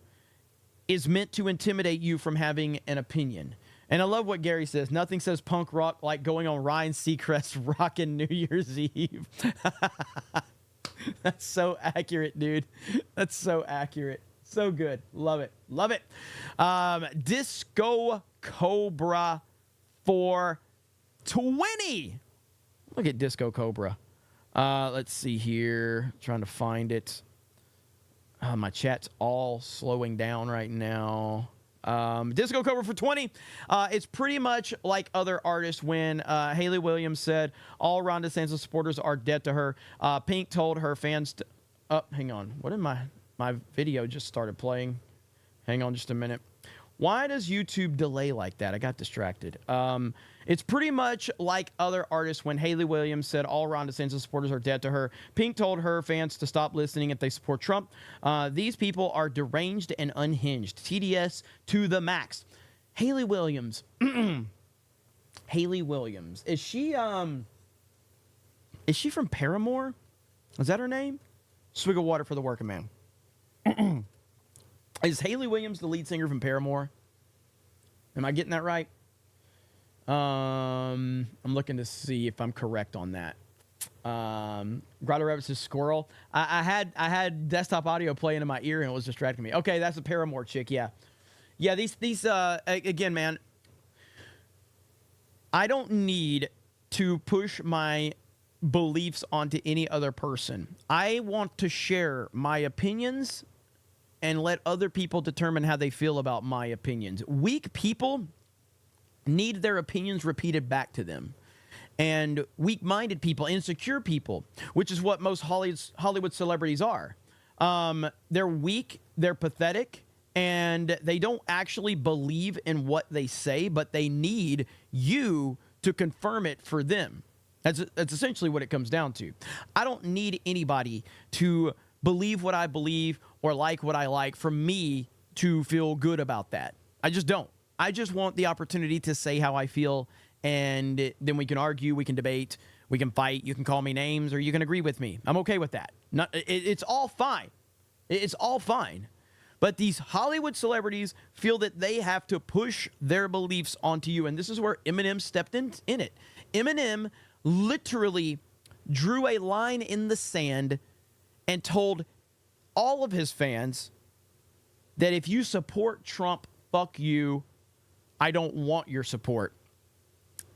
is meant to intimidate you from having an opinion. And I love what Gary says. Nothing says punk rock like going on Ryan Seacrest's Rockin' New Year's Eve. That's so accurate, dude. That's so accurate. So good. Love it. Love it. Disco Cobra 420. Look at Disco Cobra. Let's see here. Trying to find it. My chat's all slowing down right now. Disco Cobra for 20. It's pretty much like other artists when Haley Williams said all Ron DeSantis supporters are dead to her. Pink told her fans hang on. What did my video just started playing? Hang on just a minute. Why does YouTube delay like that? I got distracted. It's pretty much like other artists when Haley Williams said all Ron DeSantis supporters are dead to her. Pink told her fans to stop listening if they support Trump. These people are deranged and unhinged. TDS to the max. Haley Williams. Haley Williams. Is she from Paramore? Is that her name? Swig of water for the working man. Is Haley Williams the lead singer from Paramore? Am I getting that right? I'm looking to see if I'm correct on that. Grotto Rabbit's a squirrel. I had desktop audio playing in my ear and it was distracting me. Okay, that's a Paramore chick. Yeah. These again, man. I don't need to push my beliefs onto any other person. I want to share my opinions and let other people determine how they feel about my opinions. Weak people need their opinions repeated back to them. And weak-minded people, insecure people, which is what most Hollywood celebrities are. They're weak, they're pathetic, and they don't actually believe in what they say, but they need you to confirm it for them. That's essentially what it comes down to. I don't need anybody to believe what I believe or like what I like for me to feel good about that. I just don't. I just want the opportunity to say how I feel, and then we can argue, we can debate, we can fight, you can call me names, or you can agree with me. I'm okay with that. It's all fine. It's all fine. But these Hollywood celebrities feel that they have to push their beliefs onto you, and this is where Eminem stepped in it. Eminem literally drew a line in the sand and told all of his fans that if you support Trump, fuck you, I don't want your support.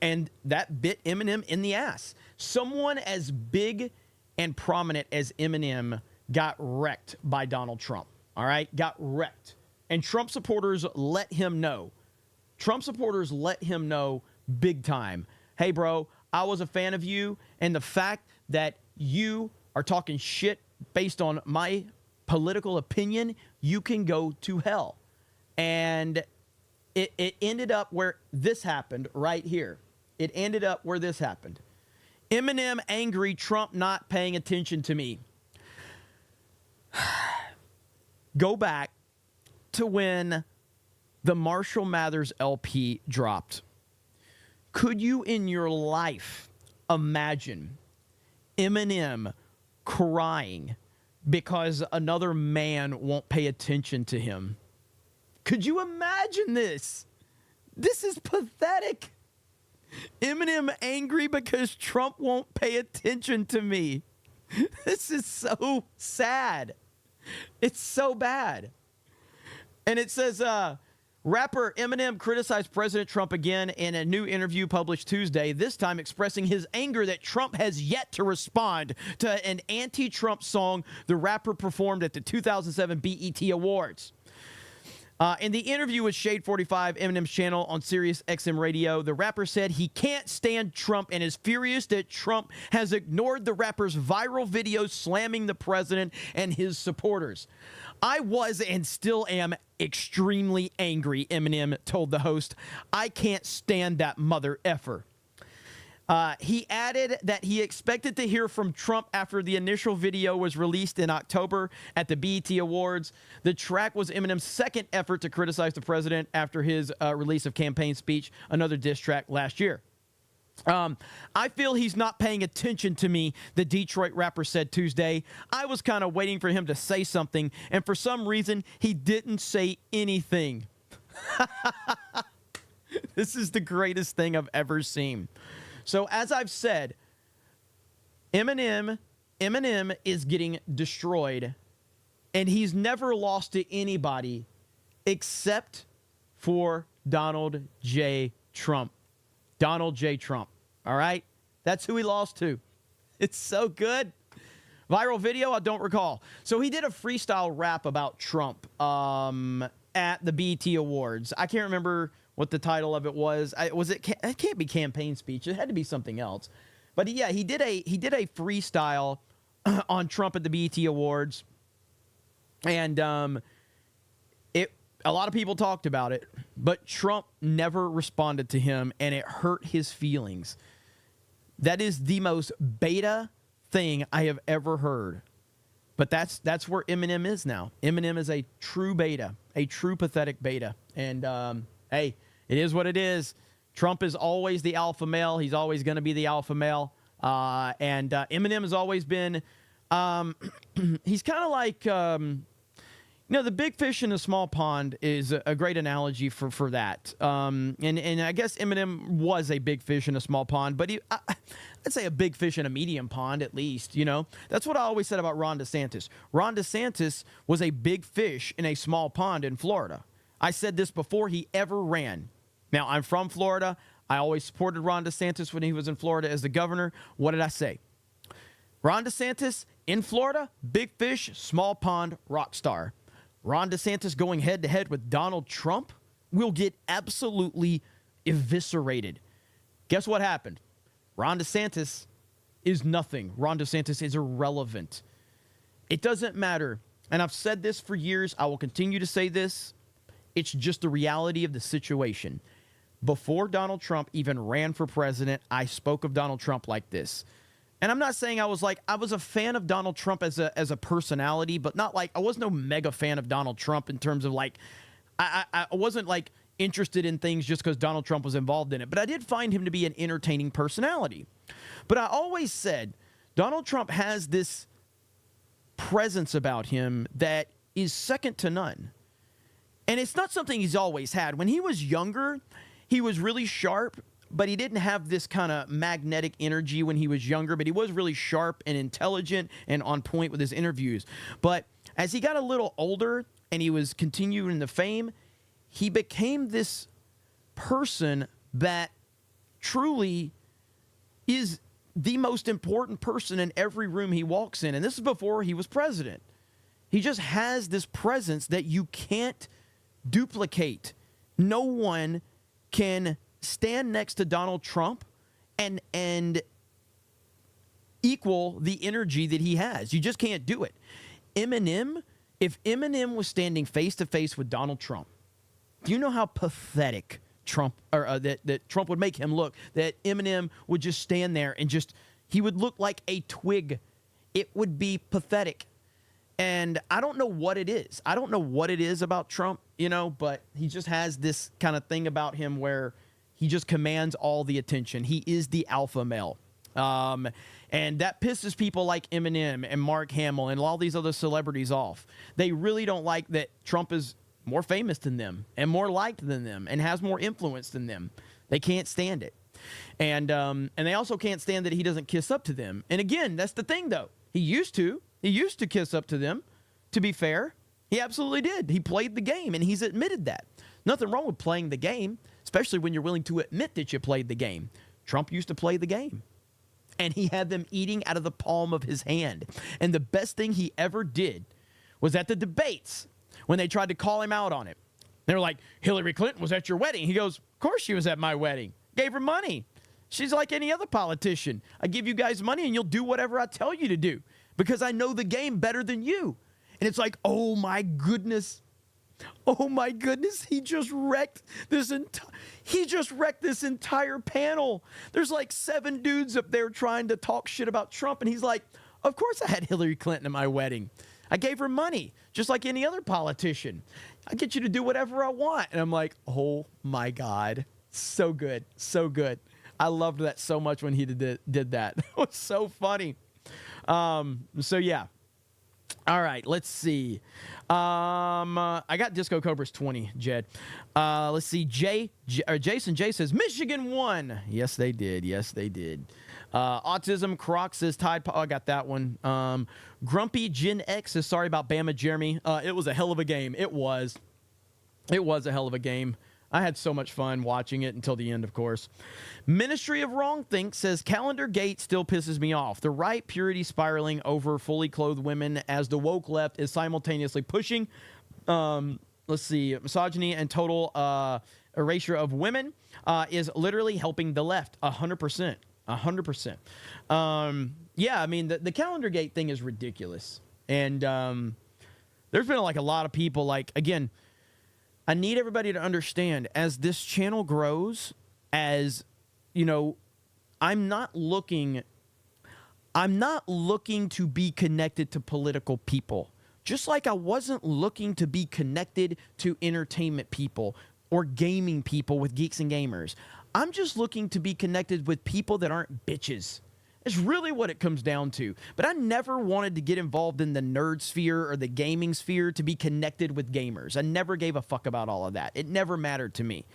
And that bit Eminem in the ass. Someone as big and prominent as Eminem got wrecked by Donald Trump. All right? Got wrecked. And Trump supporters let him know. Trump supporters let him know big time. Hey, bro, I was a fan of you, and the fact that you are talking shit based on my political opinion, you can go to hell. And it ended up where this happened right here. It ended up where this happened. Eminem angry, Trump not paying attention to me. Go back to when the Marshall Mathers LP dropped. Could you in your life imagine Eminem crying because another man won't pay attention to him? Could you imagine this? This is pathetic. Eminem angry because Trump won't pay attention to me. This is so sad. It's so bad. And it says, rapper Eminem criticized President Trump again in a new interview published Tuesday, this time expressing his anger that Trump has yet to respond to an anti-Trump song the rapper performed at the 2007 BET Awards. In the interview with Shade 45, Eminem's channel on Sirius XM Radio, the rapper said he can't stand Trump and is furious that Trump has ignored the rapper's viral videos slamming the president and his supporters. I was and still am extremely angry, Eminem told the host. I can't stand that mother effer. He added that he expected to hear from Trump after the initial video was released in October at the BET Awards. The track was Eminem's second effort to criticize the president after his release of campaign speech, another diss track last year. I feel he's not paying attention to me, the Detroit rapper said Tuesday. I was kind of waiting for him to say something, and for some reason, he didn't say anything. This is the greatest thing I've ever seen. So as I've said, Eminem is getting destroyed, and he's never lost to anybody except for Donald J. Trump. Donald J. Trump. All right? That's who he lost to. It's so good. Viral video, I don't recall. So he did a freestyle rap about Trump at the BET Awards. I can't remember what the title of it was. It can't be campaign speech. It had to be something else. But yeah, he did a freestyle on Trump at the BET Awards. And a lot of people talked about it, but Trump never responded to him, and it hurt his feelings. That is the most beta thing I have ever heard. But that's where Eminem is now. Eminem is a true beta, a true pathetic beta. And hey, it is what it is. Trump is always the alpha male. He's always going to be the alpha male. And Eminem has always been, he's kind of like, the big fish in a small pond is a great analogy for that. And I guess Eminem was a big fish in a small pond, but I'd say a big fish in a medium pond at least, That's what I always said about Ron DeSantis. Ron DeSantis was a big fish in a small pond in Florida. I said this before he ever ran. Now, I'm from Florida. I always supported Ron DeSantis when he was in Florida as the governor. What did I say? Ron DeSantis in Florida, big fish, small pond, rock star. Ron DeSantis going head-to-head with Donald Trump will get absolutely eviscerated. Guess what happened? Ron DeSantis is nothing. Ron DeSantis is irrelevant. It doesn't matter. And I've said this for years. I will continue to say this. It's just the reality of the situation. Before Donald Trump even ran for president, I spoke of Donald Trump like this. And I'm not saying I was a fan of Donald Trump as a personality, but not like, I was no mega fan of Donald Trump in terms of I wasn't interested in things just because Donald Trump was involved in it. But I did find him to be an entertaining personality. But I always said Donald Trump has this presence about him that is second to none. And it's not something he's always had. When he was younger, he was really sharp, but he didn't have this kind of magnetic energy when he was younger, but he was really sharp and intelligent and on point with his interviews. But as he got a little older and he was continuing the fame, he became this person that truly is the most important person in every room he walks in. And this is before he was president. He just has this presence that you can't duplicate. No one can stand next to Donald Trump and equal the energy that he has. You just can't do it. Eminem, if Eminem was standing face to face with Donald Trump, do you know how pathetic Trump that Trump would make him look? That Eminem would just stand there and he would look like a twig. It would be pathetic. And I don't know what it is. I don't know what it is about Trump, but he just has this kind of thing about him where he just commands all the attention. He is the alpha male. And that pisses people like Eminem and Mark Hamill and all these other celebrities off. They really don't like that Trump is more famous than them and more liked than them and has more influence than them. They can't stand it. And they also can't stand that he doesn't kiss up to them. And again, that's the thing, though. He used to kiss up to them, to be fair. He absolutely did. He played the game, and he's admitted that. Nothing wrong with playing the game, especially when you're willing to admit that you played the game. Trump used to play the game, and he had them eating out of the palm of his hand. And the best thing he ever did was at the debates when they tried to call him out on it. They were like, Hillary Clinton was at your wedding. He goes, of course she was at my wedding. Gave her money. She's like any other politician. I give you guys money, and you'll do whatever I tell you to do because I know the game better than you. And it's like, oh, my goodness. Oh, my goodness. He just wrecked this entire panel. There's like 7 dudes up there trying to talk shit about Trump. And he's like, of course I had Hillary Clinton at my wedding. I gave her money, just like any other politician. I get you to do whatever I want. And I'm like, oh, my God. So good. So good. I loved that so much when he did that. It was so funny. So, yeah. All right, let's see. I got Disco Cobras 20, Jed. Let's see. Jason J says, Michigan won. Yes, they did. Yes, they did. Autism Croc says Tide Pod. Oh, I got that one. Grumpy Gen X says, sorry about Bama Jeremy. It was a hell of a game. It was a hell of a game. I had so much fun watching it until the end, of course. Ministry of Wrongthink says calendar gate still pisses me off. The right purity spiraling over fully clothed women as the woke left is simultaneously pushing, misogyny and total erasure of women is literally helping the left 100%. 100%. Yeah, I mean, the calendar gate thing is ridiculous. And there's been like a lot of people, like, again, I need everybody to understand as this channel grows, as, you know, I'm not looking to be connected to political people. Just like I wasn't looking to be connected to entertainment people or gaming people with Geeks and Gamers. I'm just looking to be connected with people that aren't bitches. It's really what it comes down to. But I never wanted to get involved in the nerd sphere or the gaming sphere to be connected with gamers. I never gave a fuck about all of that. It never mattered to me.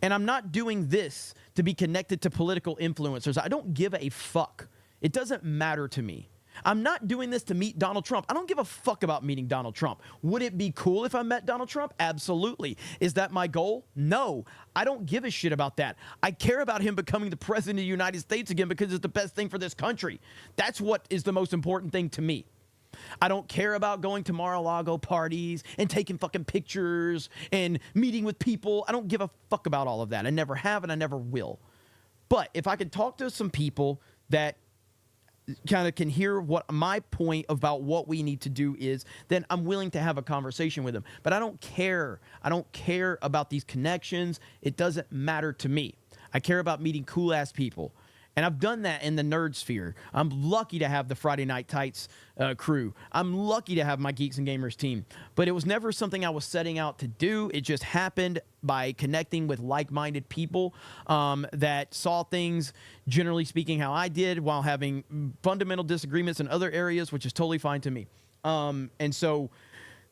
And I'm not doing this to be connected to political influencers. I don't give a fuck. It doesn't matter to me. I'm not doing this to meet Donald Trump. I don't give a fuck about meeting Donald Trump. Would it be cool if I met Donald Trump? Absolutely. Is that my goal? No. I don't give a shit about that. I care about him becoming the president of the United States again because it's the best thing for this country. That's what is the most important thing to me. I don't care about going to Mar-a-Lago parties and taking fucking pictures and meeting with people. I don't give a fuck about all of that. I never have and I never will. But if I could talk to some people that kind of can hear what my point about what we need to do is, then I'm willing to have a conversation with them. But I don't care. I don't care about these connections. It doesn't matter to me. I care about meeting cool-ass people. And I've done that in the nerd sphere. I'm lucky to have the Friday Night Tights crew. I'm lucky to have my Geeks and Gamers team. But it was never something I was setting out to do. It just happened by connecting with like-minded people that saw things, generally speaking, how I did, while having fundamental disagreements in other areas, which is totally fine to me. And so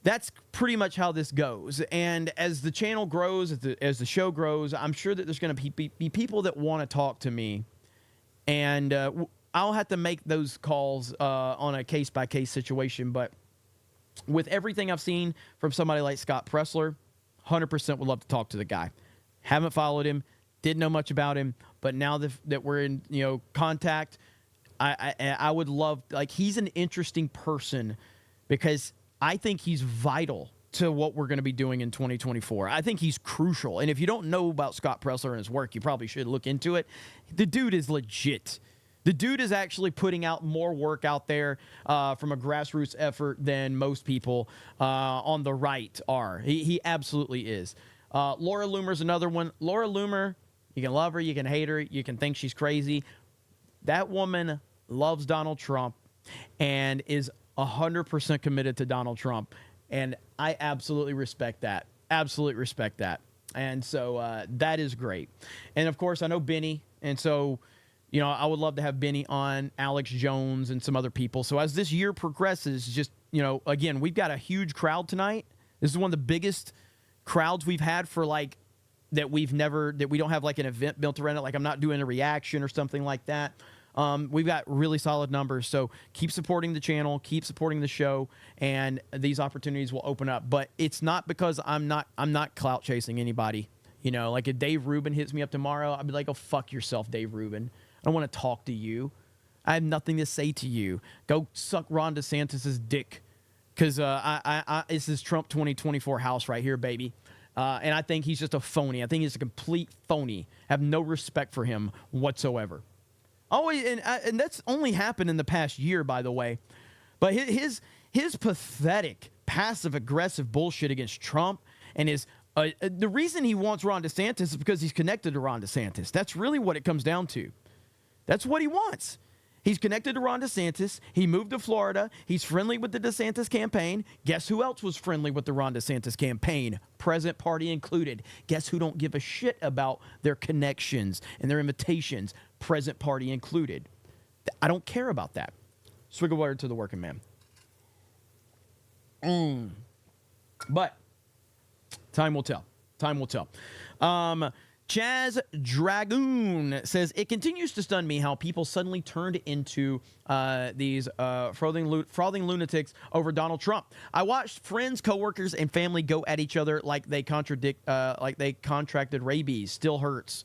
that's pretty much how this goes. And as the channel grows, as the show grows, I'm sure that there's going to be people that want to talk to me. And I'll have to make those calls on a case-by-case situation. But with everything I've seen from somebody like Scott Pressler, 100% would love to talk to the guy. Haven't followed him, didn't know much about him, but now that we're in contact, I would love, like, he's an interesting person because I think he's vital to what we're going to be doing in 2024. I think he's crucial. And if you don't know about Scott Pressler and his work, you probably should look into it. The dude is legit. The dude is actually putting out more work out there from a grassroots effort than most people on the right are. He absolutely is. Laura Loomer's another one. Laura Loomer, you can love her, you can hate her, you can think she's crazy. That woman loves Donald Trump and is 100% committed to Donald Trump. And I absolutely respect that. Absolutely respect that. And so that is great. And, of course, I know Benny. And so, I would love to have Benny on, Alex Jones, and some other people. So as this year progresses, just, again, we've got a huge crowd tonight. This is one of the biggest crowds we've had for, that we don't have, an event built around it. Like, I'm not doing a reaction or something like that. We've got really solid numbers, so keep supporting the channel, keep supporting the show, and these opportunities will open up. But it's not because I'm not clout chasing anybody. Like if Dave Rubin hits me up tomorrow, I'd be like, "Oh, fuck yourself, Dave Rubin. I don't want to talk to you. I have nothing to say to you. Go suck Ron DeSantis' dick, because this is Trump 2024 house right here, baby." And I think he's just a phony. I think he's a complete phony. I have no respect for him whatsoever. Always, and that's only happened in the past year, by the way. But his pathetic, passive-aggressive bullshit against Trump and his the reason he wants Ron DeSantis is because he's connected to Ron DeSantis. That's really what it comes down to. That's what he wants. He's connected to Ron DeSantis. He moved to Florida. He's friendly with the DeSantis campaign. Guess who else was friendly with the Ron DeSantis campaign? Present party included. Guess who don't give a shit about their connections and their invitations? Present party included. I don't care about that. Swig of water to the working man. But time will tell. Time will tell. Chaz Dragoon says, it continues to stun me how people suddenly turned into these frothing lunatics over Donald Trump. I watched friends, coworkers, and family go at each other like they contracted rabies. Still hurts.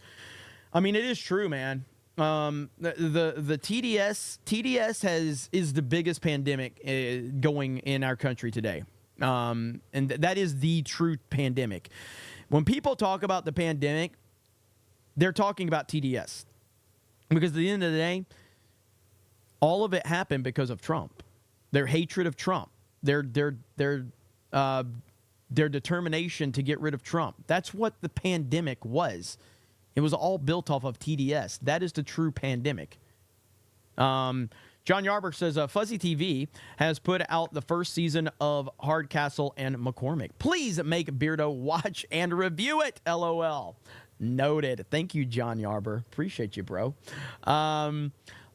I mean, it is true, man. The TDS is the biggest pandemic going in our country today. And that is the true pandemic. When people talk about the pandemic, they're talking about TDS, because at the end of the day, all of it happened because of Trump. Their hatred of Trump, their determination to get rid of Trump. That's what the pandemic was. It was all built off of TDS. That is the true pandemic. John Yarber says, Fuzzy TV has put out the first season of Hardcastle and McCormick. Please make Beardo watch and review it. LOL. Noted. Thank you, John Yarber. Appreciate you, bro.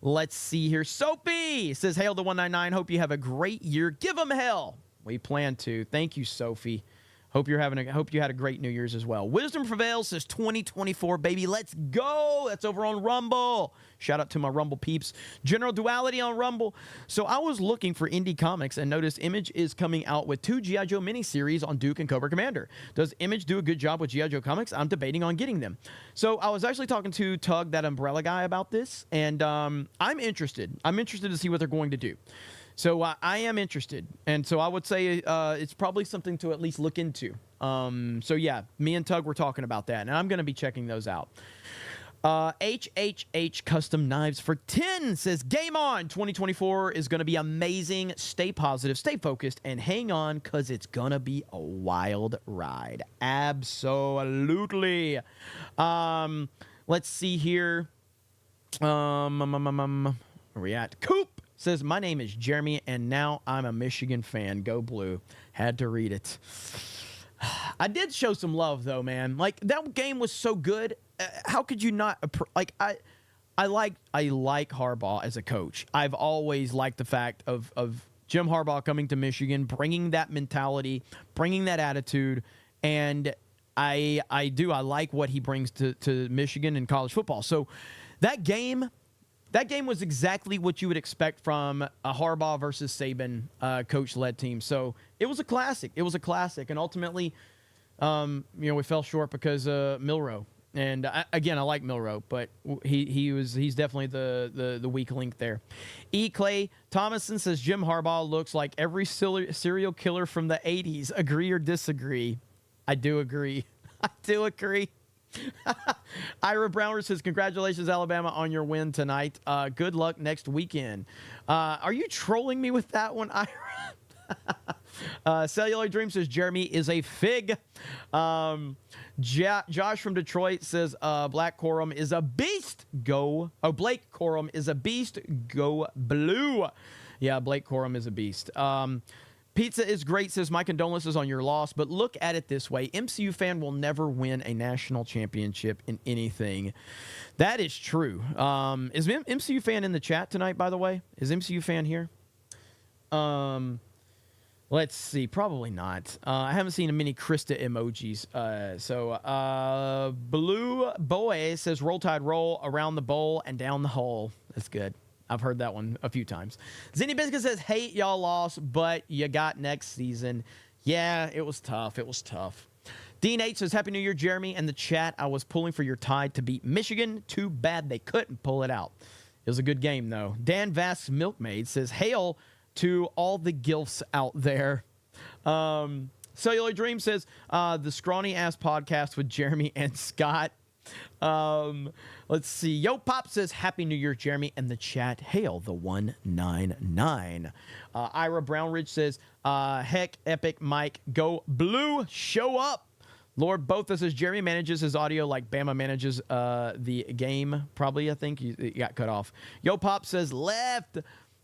Let's see here. Sophie says, hail to 199. Hope you have a great year. Give them hell. We plan to. Thank you, Sophie. Hope you had a great New Year's as well. Wisdom Prevails says 2024, baby. Let's go. That's over on Rumble. Shout out to my Rumble peeps. General Duality on Rumble. So I was looking for indie comics and noticed Image is coming out with 2 G.I. Joe miniseries on Duke and Cobra Commander. Does Image do a good job with G.I. Joe comics? I'm debating on getting them. So I was actually talking to Tug, that Umbrella guy, about this, and I'm interested. I'm interested to see what they're going to do. So I am interested, and so I would say it's probably something to at least look into. So yeah, me and Tug were talking about that, and I'm going to be checking those out. HHH Custom Knives for 10 says, game on. 2024 is going to be amazing. Stay positive, stay focused, and hang on, because it's going to be a wild ride. Absolutely. Let's see here. Where we at? Coop says, my name is Jeremy, and now I'm a Michigan fan. Go Blue. Had to read it. I did show some love, though, man. Like, that game was so good. How could you not? Like, I like Harbaugh as a coach. I've always liked the fact of Jim Harbaugh coming to Michigan, bringing that mentality, bringing that attitude, and I like what he brings to Michigan and college football. So that game was exactly what you would expect from a Harbaugh versus Saban coach-led team. So it was a classic. It was a classic. And ultimately, we fell short because Milroe. And I like Milroe, but he's definitely the weak link there. E. Clay Thomason says, Jim Harbaugh looks like every serial killer from the 80s. Agree or disagree? I do agree. I do agree. Ira Browner says, congratulations, Alabama, on your win tonight. Good luck next weekend. Are you trolling me with that one, Ira? Cellular Dream says, Jeremy is a fig. Josh from Detroit says, Black Corum is a beast. Go. Oh, Blake Corum is a beast. Go Blue. Yeah, Blake Corum is a beast. Pizza is great says, my condolences on your loss, but look at it this way. MCU fan will never win a national championship in anything. That is true. Is MCU fan in the chat tonight, by the way? Is MCU fan here? Let's see. Probably not. I haven't seen many Krista emojis. Blue Boy says, roll tide, roll around the bowl and down the hole. That's good. I've heard that one a few times. Zinny Biscuit says, hate y'all lost, but you got next season. Yeah, it was tough. It was tough. Dean H says, Happy New Year, Jeremy. And the chat, I was pulling for your Tide to beat Michigan. Too bad they couldn't pull it out. It was a good game, though. Dan Vask's Milkmaid says, hail to all the gilfs out there. Cellular Dream says, the scrawny-ass podcast with Jeremy and Scott. Let's see. Yo Pop says, Happy New Year, Jeremy. And the chat, hail the 199. Ira Brownridge says, heck, epic Mike, go Blue, show up. Lord Botha says, Jeremy manages his audio like Bama manages the game. Probably, I think. He got cut off. Yo Pop says, left.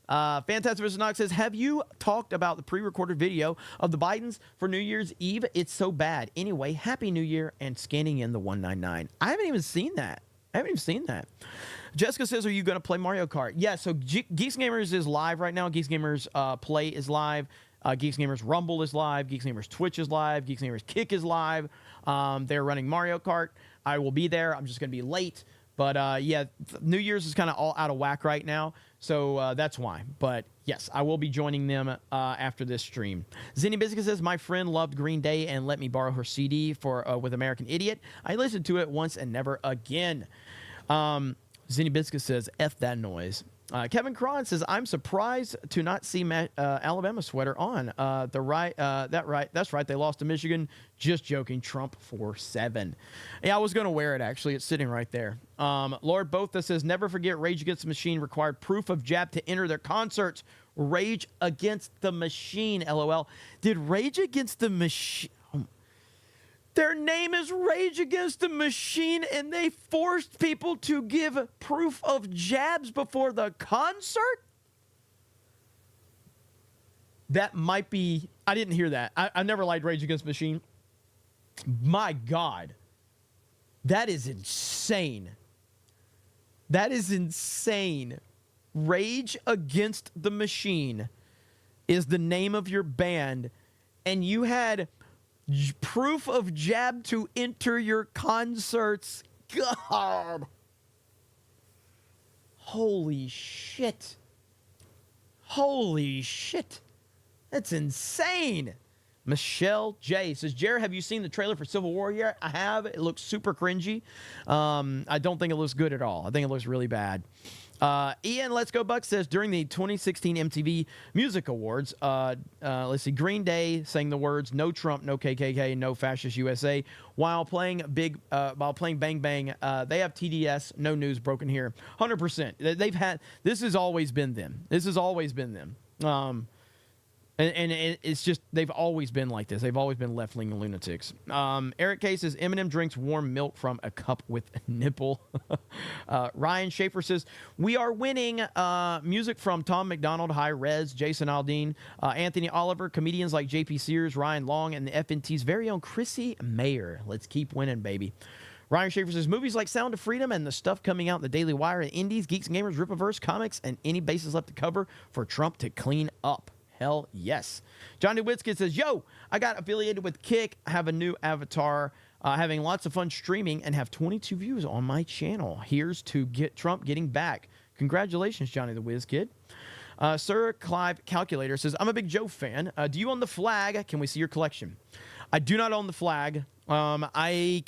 Fantastic vs. Knox says, have you talked about the pre-recorded video of the Bidens for New Year's Eve? It's so bad. Anyway, Happy New Year and scanning in the 199. I haven't even seen that. Jessica says, are you going to play Mario Kart? Yeah, so Geeks Gamers is live right now. Geeks Gamers Play is live. Geeks Gamers Rumble is live. Geeks Gamers Twitch is live. Geeks Gamers Kick is live. They're running Mario Kart. I will be there. I'm just going to be late. But, yeah, New Year's is kind of all out of whack right now, so that's why. But, yes, I will be joining them after this stream. Zenny Biscuit says, my friend loved Green Day and let me borrow her CD with American Idiot. I listened to it once and never again. Zenny Biscuit says, F that noise. Kevin Cron says, I'm surprised to not see Alabama sweater on. That's right. They lost to Michigan. Just joking. Trump 4-7. Yeah, I was going to wear it, actually. It's sitting right there. Lord Botha says, never forget Rage Against the Machine required proof of jab to enter their concerts. Rage Against the Machine, LOL. Did Rage Against the Machine... Their name is Rage Against the Machine, and they forced people to give proof of jabs before the concert? That might be... I didn't hear that. I never liked Rage Against the Machine. My God. That is insane. That is insane. Rage Against the Machine is the name of your band, and you had... proof of jab to enter your concerts. God. Holy shit. Holy shit. That's insane. Michelle J says, Jared, have you seen the trailer for Civil War yet? I have. It looks super cringy. I don't think it looks good at all. I think it looks really bad. Ian Let's Go Buck says, during the 2016 MTV Music Awards, let's see, Green Day sang the words "No Trump, no KKK, no Fascist USA" while playing Bang Bang. They have TDS, no news broken here. 100%. They've had, this has always been them. This has always been them. And it's just, they've always been like this. They've always been left-wing lunatics. Eric K says, Eminem drinks warm milk from a cup with a nipple. Ryan Schaefer says, we are winning. Music from Tom McDonald, High Rez, Jason Aldean, Anthony Oliver, comedians like JP Sears, Ryan Long, and the FNT's very own Chrissy Mayer. Let's keep winning, baby. Ryan Schaefer says, movies like Sound of Freedom and the stuff coming out in the Daily Wire and Indies, Geeks and Gamers, Ripaverse, comics, and any bases left to cover for Trump to clean up. Hell yes. John DeWitzkin says, yo, I got affiliated with Kick. I have a new avatar, having lots of fun streaming, and have 22 views on my channel. Here's to get Trump getting back. Congratulations, Johnny the Whiz Kid. Sir Clive Calculator says, I'm a big Joe fan. Do you own the flag? Can we see your collection? I do not own the flag. I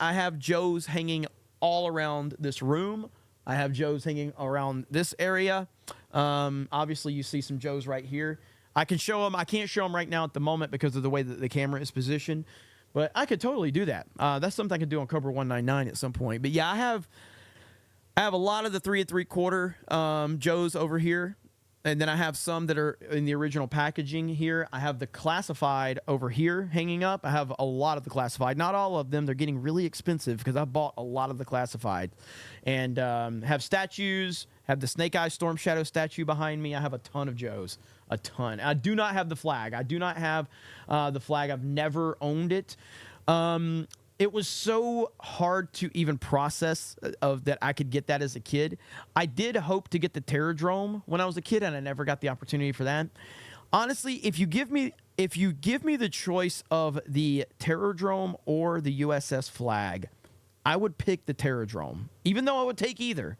have Joes hanging all around this room. I have Joes hanging around this area. Obviously, you see some Joes right here. I can show them. I can't show them right now at the moment because of the way that the camera is positioned. But I could totally do that. That's something I could do on Cobra 199 at some point. But yeah, I have a lot of the 3 3/4 Joes over here. And then I have some that are in the original packaging here. I have the classified over here hanging up. I have a lot of the classified. Not all of them. They're getting really expensive because I bought a lot of the classified. And have statues, have the Snake Eyes Storm Shadow statue behind me. I have a ton of Joes. A ton. I do not have the flag. I do not have the flag. I've never owned it. It was so hard to even process that I could get that as a kid. I did hope to get the Terradrome when I was a kid, and I never got the opportunity for that. Honestly, if you give me the choice of the Terradrome or the USS flag, I would pick the Terradrome. Even though I would take either,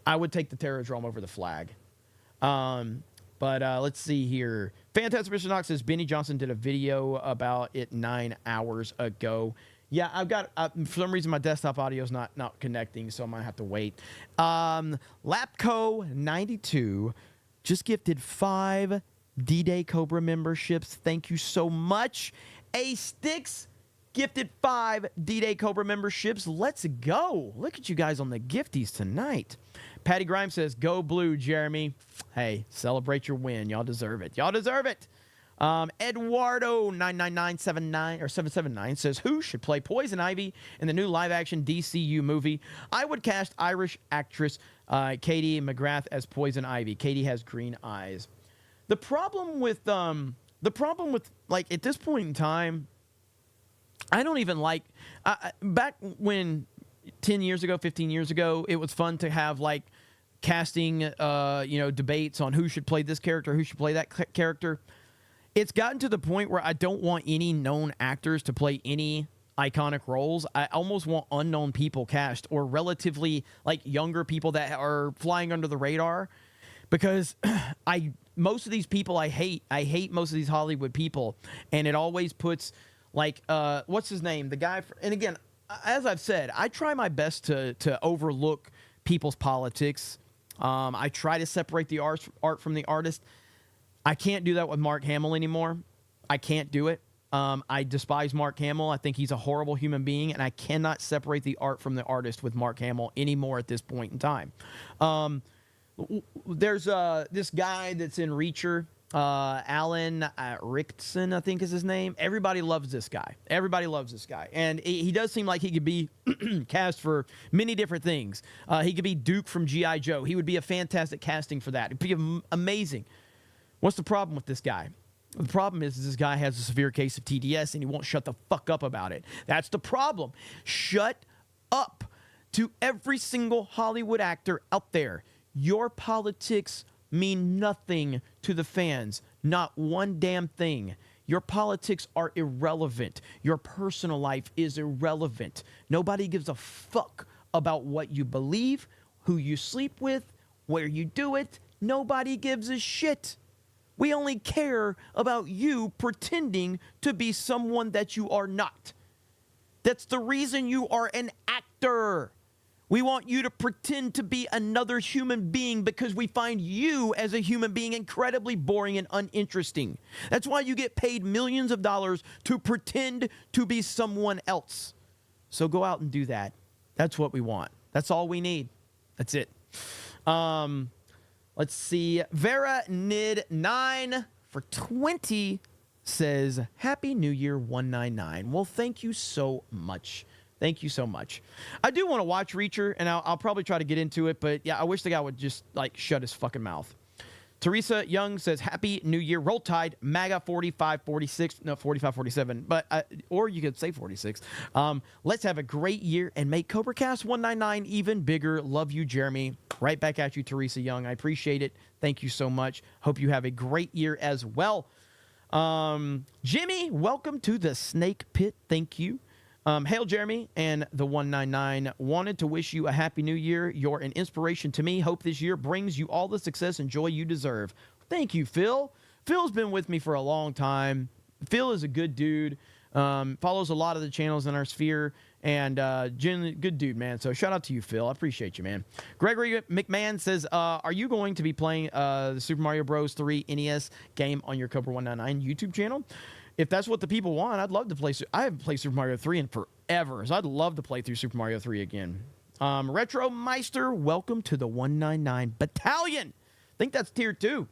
I would take the Terradrome over the flag. But let's see here. Fantastic Mr. Knox says Benny Johnson did a video about it 9 hours ago. Yeah, I've got, for some reason, my desktop audio is not connecting, so I might have to wait. Lapco92 just gifted 5 D-Day Cobra memberships. Thank you so much. A Sticks gifted 5 D-Day Cobra memberships. Let's go. Look at you guys on the gifties tonight. Patty Grimes says, go blue, Jeremy. Hey, celebrate your win. Y'all deserve it. Y'all deserve it. Eduardo99979 says, who should play Poison Ivy in the new live-action DCU movie? I would cast Irish actress Katie McGrath as Poison Ivy. Katie has green eyes. The problem with like at this point in time, I don't even like back when 10 years ago, 15 years ago, it was fun to have like casting debates on who should play this character, who should play that character. It's gotten to the point where I don't want any known actors to play any iconic roles, I almost want unknown people cast, or relatively like younger people that are flying under the radar, because most of these people I hate most of these Hollywood people, and it always puts like what's his name, the guy and again, as I've said, I try my best to overlook people's politics. I try to separate the art from the artist. I can't do that with Mark Hamill anymore. I can't do it. I despise Mark Hamill. I think he's a horrible human being, and I cannot separate the art from the artist with Mark Hamill anymore at this point in time. There's this guy that's in Reacher, Alan Rickson, I think is his name. Everybody loves this guy. Everybody loves this guy. And he does seem like he could be cast for many different things. He could be Duke from G.I. Joe. He would be a fantastic casting for that. It'd be amazing. What's the problem with this guy? The problem is this guy has a severe case of TDS, and he won't shut the fuck up about it. That's the problem. Shut up to every single Hollywood actor out there. Your politics mean nothing to the fans. Not one damn thing. Your politics are irrelevant. Your personal life is irrelevant. Nobody gives a fuck about what you believe, who you sleep with, where you do it. Nobody gives a shit. We only care about you pretending to be someone that you are not. That's the reason you are an actor. We want you to pretend to be another human being because we find you as a human being incredibly boring and uninteresting. That's why you get paid millions of dollars to pretend to be someone else. So go out and do that. That's what we want. That's all we need. That's it. Let's see. Vera Nid 9 for 20 says, Happy New Year 199. Well, thank you so much. Thank you so much. I do want to watch Reacher, and I'll probably try to get into it, but yeah, I wish the guy would just like shut his fucking mouth. Teresa Young says, Happy New Year. Roll Tide. MAGA 4546. No, 4547. But, or you could say 46. Let's have a great year and make CobraCast 199 even bigger. Love you, Jeremy. Right back at you, Teresa Young. I appreciate it. Thank you so much. Hope you have a great year as well. Jimmy, welcome to the Snake Pit. Thank you. Hail, Jeremy, and the 199. Wanted to wish you a happy new year. You're an inspiration to me. Hope this year brings you all the success and joy you deserve. Thank you, Phil. Phil's been with me for a long time. Phil is a good dude. Follows a lot of the channels in our sphere, and genuinely good dude, man. So shout out to you, Phil. I appreciate you, man. Gregory McMahon says, are you going to be playing the Super Mario Bros. 3 NES game on your Cobra 199 YouTube channel? If that's what the people want, I'd love to play. I haven't played Super Mario 3 in forever, so I'd love to play through Super Mario 3 again. Retro Meister, welcome to the 199 Battalion. I think that's tier 2.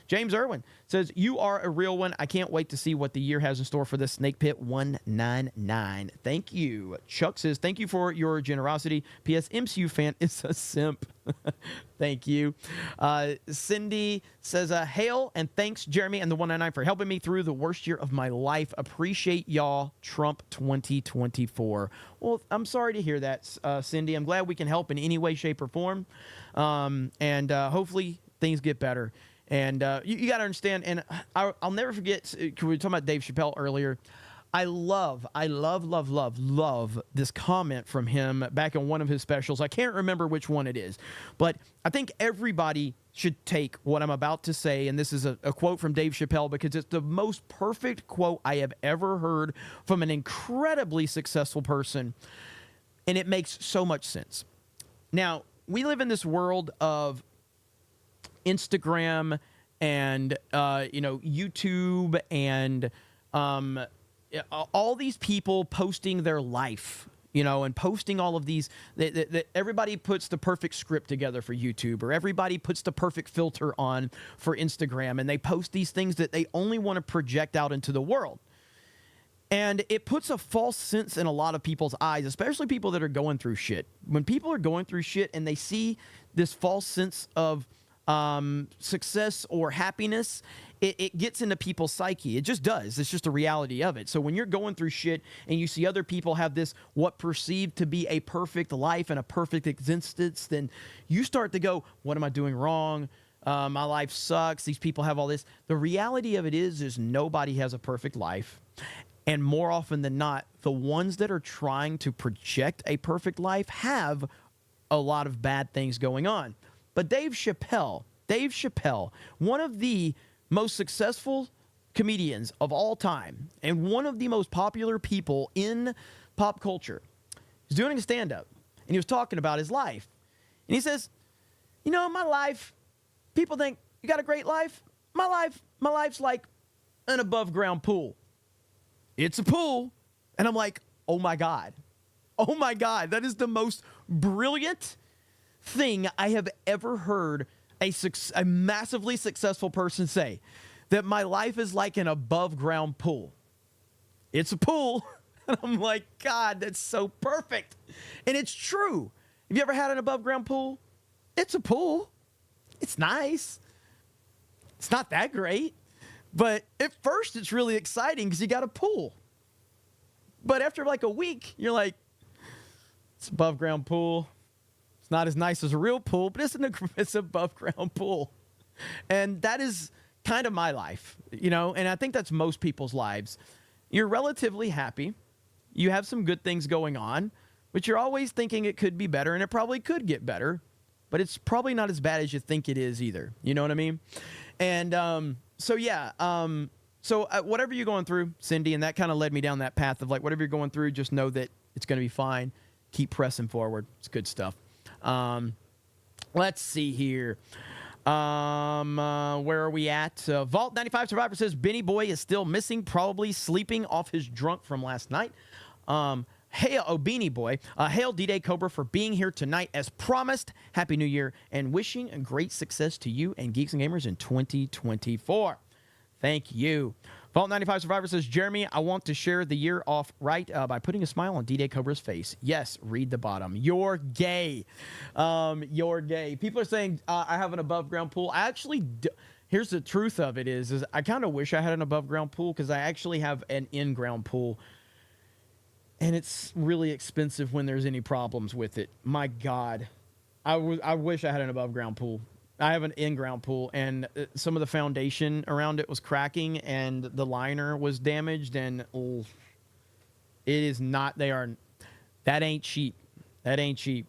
James Irwin says, you are a real one. I can't wait to see what the year has in store for the Snake Pit 199. Thank you. Chuck says, thank you for your generosity. P.S. MCU fan is a simp. Thank you. Cindy says, hail and thanks, Jeremy and the 199 for helping me through the worst year of my life. Appreciate y'all. Trump 2024. Well, I'm sorry to hear that, Cindy. I'm glad we can help in any way, shape, or form. And hopefully things get better. And you got to understand, and I'll never forget, we were talking about Dave Chappelle earlier. I love this comment from him back in one of his specials. I can't remember which one it is, but I think everybody should take what I'm about to say, and this is a quote from Dave Chappelle because it's the most perfect quote I have ever heard from an incredibly successful person, and it makes so much sense. Now, we live in this world of Instagram and YouTube and all these people posting their life, and posting all of these. That everybody puts the perfect script together for YouTube, or everybody puts the perfect filter on for Instagram, and they post these things that they only want to project out into the world. And it puts a false sense in a lot of people's eyes, especially people that are going through shit. When people are going through shit and they see this false sense of success or happiness, it gets into people's psyche. It just does. It's just a reality of it. So when you're going through shit and you see other people have this, what perceived to be a perfect life and a perfect existence, then you start to go, what am I doing wrong? My life sucks. These people have all this. The reality of it is nobody has a perfect life. And more often than not, the ones that are trying to project a perfect life have a lot of bad things going on. But Dave Chappelle, one of the most successful comedians of all time and one of the most popular people in pop culture, is doing a stand-up. And he was talking about his life. And he says, you know, my life, people think, you got a great life? My life's like an above-ground pool. It's a pool. And I'm like, oh my God. Oh my God. That is the most brilliant thing I have ever heard a massively successful person say. That my life is like an above-ground pool. It's a pool. And I'm like, God, that's so perfect. And it's true. Have you ever had an above-ground pool? It's a pool. It's nice. It's not that great. But at first, it's really exciting because you got a pool. But after like a week, you're like, it's an above-ground pool. It's not as nice as a real pool, but it's an above-ground pool. And that is kind of my life, you know, and I think that's most people's lives. You're relatively happy. You have some good things going on, but you're always thinking it could be better, and it probably could get better, but it's probably not as bad as you think it is either. You know what I mean? And whatever you're going through, Cindy, and that kind of led me down that path of like, whatever you're going through, just know that it's going to be fine. Keep pressing forward. It's good stuff. Let's see here. Where are we at? Vault 95 Survivor says Benny Boy is still missing, probably sleeping off his drunk from last night. Hail, Beanie Boy. Hail D-Day Cobra for being here tonight as promised. Happy New Year and wishing a great success to you and Geeks and Gamers in 2024. Thank you. Vault 95 Survivor says, Jeremy, I want to share the year off right by putting a smile on D-Day Cobra's face. Yes, read the bottom. You're gay. You're gay. People are saying I have an above-ground pool. I actually here's the truth of it is I kind of wish I had an above-ground pool because I actually have an in-ground pool. And it's really expensive when there's any problems with it. My God. I wish I had an above-ground pool. I have an in-ground pool, and some of the foundation around it was cracking, and the liner was damaged, and it is not, that ain't cheap. That ain't cheap.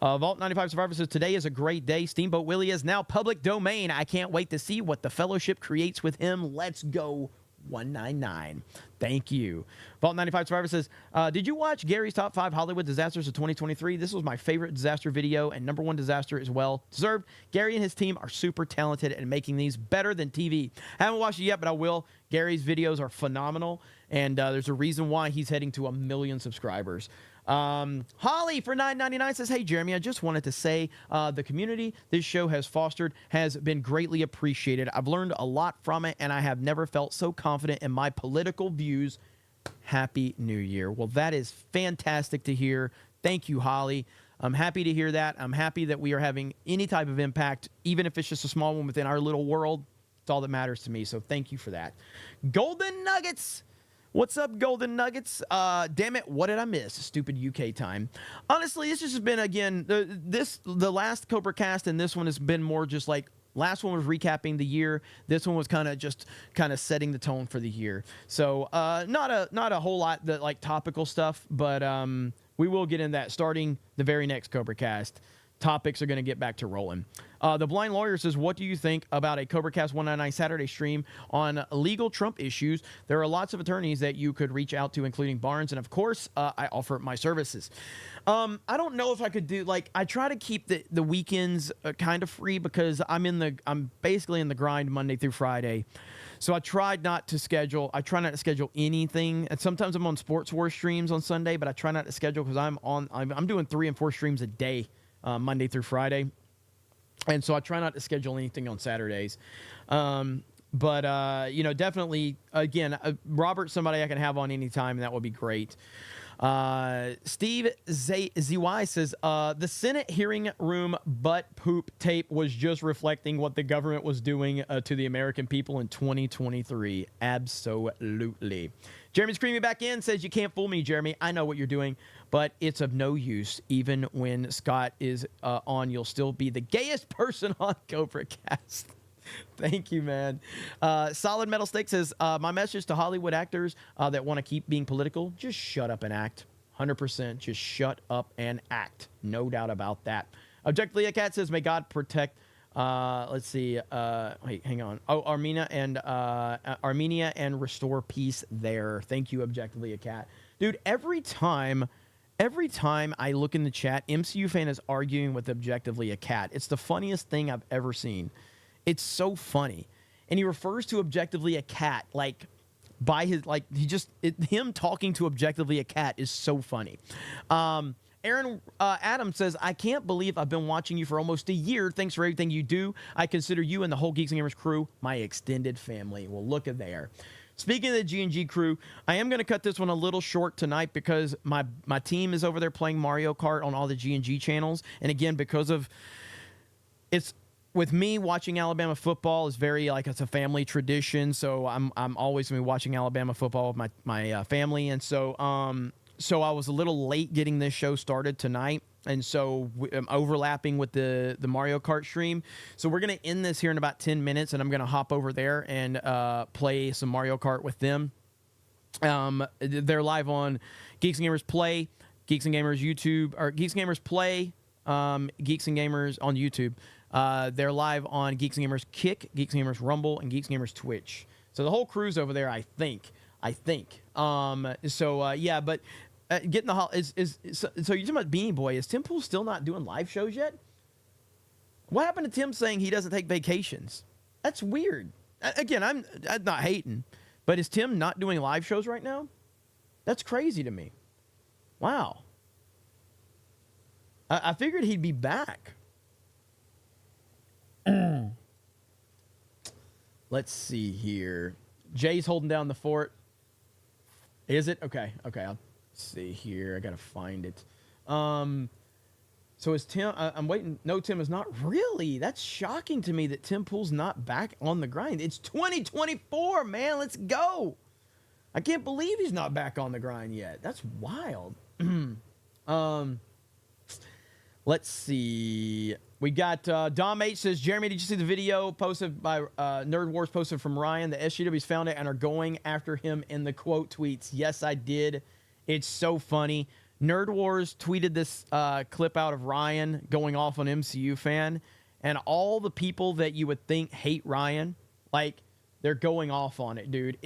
Vault 95 Survivor says, today is a great day. Steamboat Willie is now public domain. I can't wait to see what the fellowship creates with him. Let's go 199. Thank you. Vault 95 Survivor says, did you watch Gary's Top 5 Hollywood Disasters of 2023? This was my favorite disaster video and #1 disaster as well deserved. Gary and his team are super talented at making these better than TV. I haven't watched it yet, but I will. Gary's videos are phenomenal, and there's a reason why he's heading to 1 million subscribers. Holly for $9.99 says, hey Jeremy, I just wanted to say the community this show has fostered has been greatly appreciated. I've learned a lot from it, and I have never felt so confident in my political views. Happy New Year. Well, that is fantastic to hear. Thank you, Holly. I'm happy to hear that. I'm happy that we are having any type of impact, even if it's just a small one within our little world. It's all that matters to me, so thank you for that. Golden Nuggets. What's up, Golden Nuggets? Damn it, what did I miss? Stupid UK time. Honestly, this has been, again, the last CobraCast and this one has been more just like, last one was recapping the year. This one was kind of setting the tone for the year. So not a whole lot that like topical stuff, but we will get in that starting the very next CobraCast. Topics are going to get back to rolling. The Blind Lawyer says, what do you think about a CobraCast 199 Saturday stream on legal Trump issues? There are lots of attorneys that you could reach out to, including Barnes, and of course, I offer my services. I don't know if I could do, like, I try to keep the weekends kind of free because I'm basically in the grind Monday through Friday. So I try not to schedule anything. And sometimes I'm on Sports War streams on Sunday, but I try not to schedule because I'm doing 3 and 4 streams a day. Monday through Friday. And so I try not to schedule anything on Saturdays. But definitely, again, Robert's somebody I can have on anytime, and that would be great. Steve ZY says, the Senate hearing room butt poop tape was just reflecting what the government was doing to the American people in 2023. Absolutely. Jeremy Screaming back in says, you can't fool me, Jeremy. I know what you're doing, but it's of no use. Even when Scott is on, you'll still be the gayest person on CobraCast. Thank you, man. Solid Metal Steak says, my message to Hollywood actors that want to keep being political, just shut up and act. 100%, just shut up and act. No doubt about that. Objectively, a cat says, may God protect, let's see, wait, hang on. Oh, Armenia and restore peace there. Thank you, Objectively, a cat. Dude, every time I look in the chat, MCU fan is arguing with Objectively a cat. It's the funniest thing I've ever seen. It's so funny. And he refers to Objectively a cat like by his, like, him talking to Objectively a cat is so funny. Aaron Adams says, I can't believe I've been watching you for almost a year. Thanks for everything you do. I consider you and the whole Geeks and Gamers crew my extended family. Well, look at there. Speaking of the G&G crew, I am going to cut this one a little short tonight because my team is over there playing Mario Kart on all the G&G channels. And again, because of it's with me watching Alabama football is very like it's a family tradition. So I'm always going to be watching Alabama football with my family. And so I was a little late getting this show started tonight. And so I'm overlapping with the Mario Kart stream. So we're going to end this here in about 10 minutes, and I'm going to hop over there and play some Mario Kart with them. They're live on Geeks and Gamers Play, Geeks and Gamers YouTube, or Geeks and Gamers Play, Geeks and Gamers on YouTube. They're live on Geeks and Gamers Kick, Geeks and Gamers Rumble, and Geeks and Gamers Twitch. So the whole crew's over there, I think. Yeah, but... getting the so you're talking about Beanie Boy. Is Tim Pool still not doing live shows yet? What happened to Tim saying he doesn't take vacations? That's weird. Again, I'm not hating, but is Tim not doing live shows right now? That's crazy to me. Wow. I figured he'd be back. Let's see here. Jay's holding down the fort. Is it? Okay. I'll see here. I gotta find it. So is Tim? I'm waiting. No, Tim is not. Really? That's shocking to me that Tim Pool's not back on the grind. It's 2024, man. Let's go. I can't believe he's not back on the grind yet. That's wild. Let's see. We got Dom H says, Jeremy, did you see the video posted by Nerd Wars posted from Ryan? The SGWs found it and are going after him in the quote tweets. Yes, I did. It's so funny. Nerd Wars tweeted this clip out of Ryan going off on MCU fan, and all the people that you would think hate Ryan, like, they're going off on it, dude.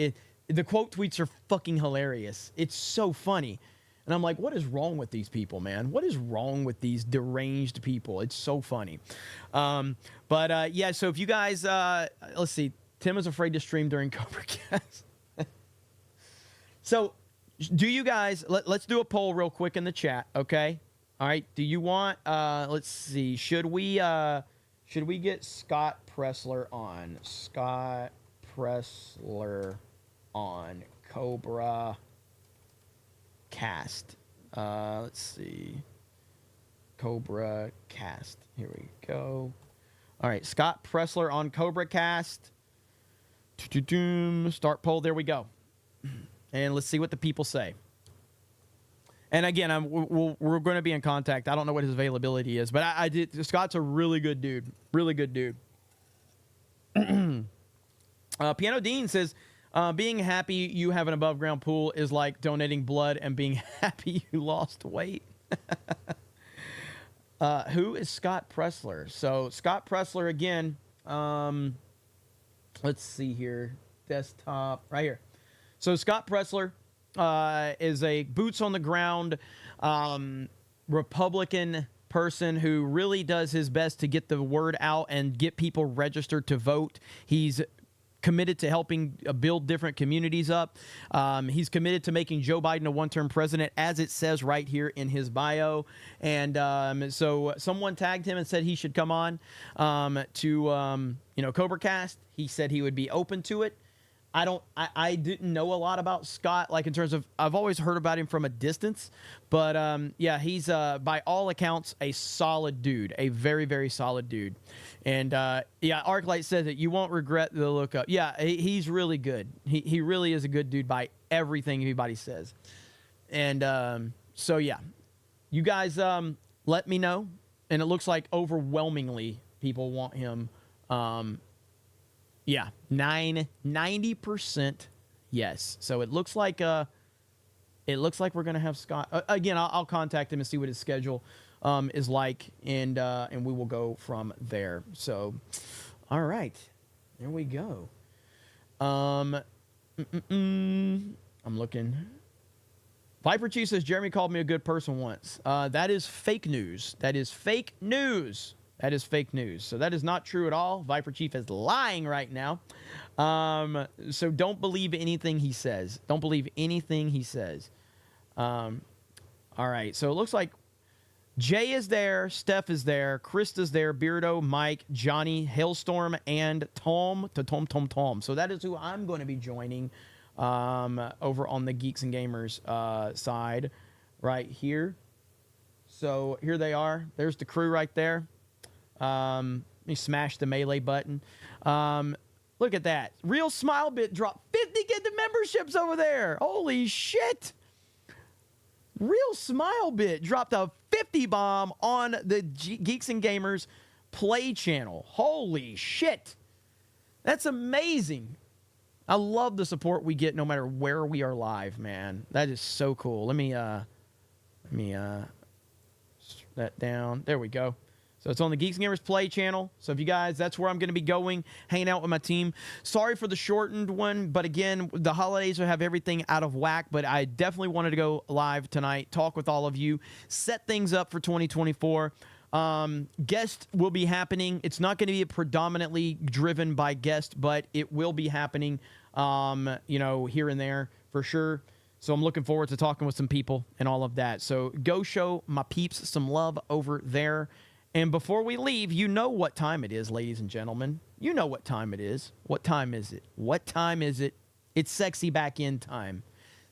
The quote tweets are fucking hilarious. It's so funny. And I'm like, what is wrong with these people, man? What is wrong with these deranged people? It's so funny. Yeah, so if you guys, let's see. Tim is afraid to stream during CobraCast. So, do you guys, let's do a poll real quick in the chat, okay? All right, do you want, let's see, should we get Scott Pressler on? Scott Pressler on CobraCast. Let's see. CobraCast. Here we go. All right, Scott Pressler on CobraCast. Start poll. There we go. And let's see what the people say. And again, we're going to be in contact. I don't know what his availability is, but I did. Scott's a really good dude. Really good dude. Piano Dean says, being happy you have an above ground pool is like donating blood and being happy you lost weight. Who is Scott Pressler? So Scott Pressler again. Let's see here. Desktop right here. So Scott Pressler is a boots on the ground Republican person who really does his best to get the word out and get people registered to vote. He's committed to helping build different communities up. He's committed to making Joe Biden a one-term president, as it says right here in his bio. And so someone tagged him and said he should come on to CobraCast. He said he would be open to it. I didn't know a lot about Scott, like in terms of, I've always heard about him from a distance, but yeah, he's by all accounts a solid dude, a very, very solid dude. And yeah, Arclight says that you won't regret the lookup. Yeah, he's really good. He really is a good dude by everything everybody says. And so yeah, you guys let me know. And it looks like overwhelmingly people want him Yeah, 90% yes. So it looks like we're gonna have Scott again. I'll contact him and see what his schedule is like, and we will go from there. So, all right, there we go. I'm looking. Viper Chief says Jeremy called me a good person once. That is fake news. That is fake news. That is fake news. So that is not true at all. Viper Chief is lying right now. So don't believe anything he says. Don't believe anything he says. All right. So it looks like Jay is there, Steph is there, Krista's there, Beardo, Mike, Johnny, Hailstorm, and Tom. So that is who I'm going to be joining over on the Geeks and Gamers side right here. So here they are. There's the crew right there. Let me smash the melee button. Look at that. Real Smile Bit dropped 50 get the memberships over there. Holy shit. Real Smile Bit dropped a 50 bomb on the Geeks and Gamers Play channel. Holy shit. That's amazing. I love the support we get no matter where we are live, man. That is so cool. Let me that down. There we go. So it's on the Geeks and Gamers Play channel. So if you guys, that's where I'm going to be going, hanging out with my team. Sorry for the shortened one, but again, the holidays will have everything out of whack, but I definitely wanted to go live tonight, talk with all of you, set things up for 2024. Guest will be happening. It's not going to be predominantly driven by guest, but it will be happening, here and there for sure. So I'm looking forward to talking with some people and all of that. So go show my peeps some love over there. And before we leave, you know what time it is, ladies and gentlemen. You know what time it is. What time is it? What time is it? It's sexy back end time.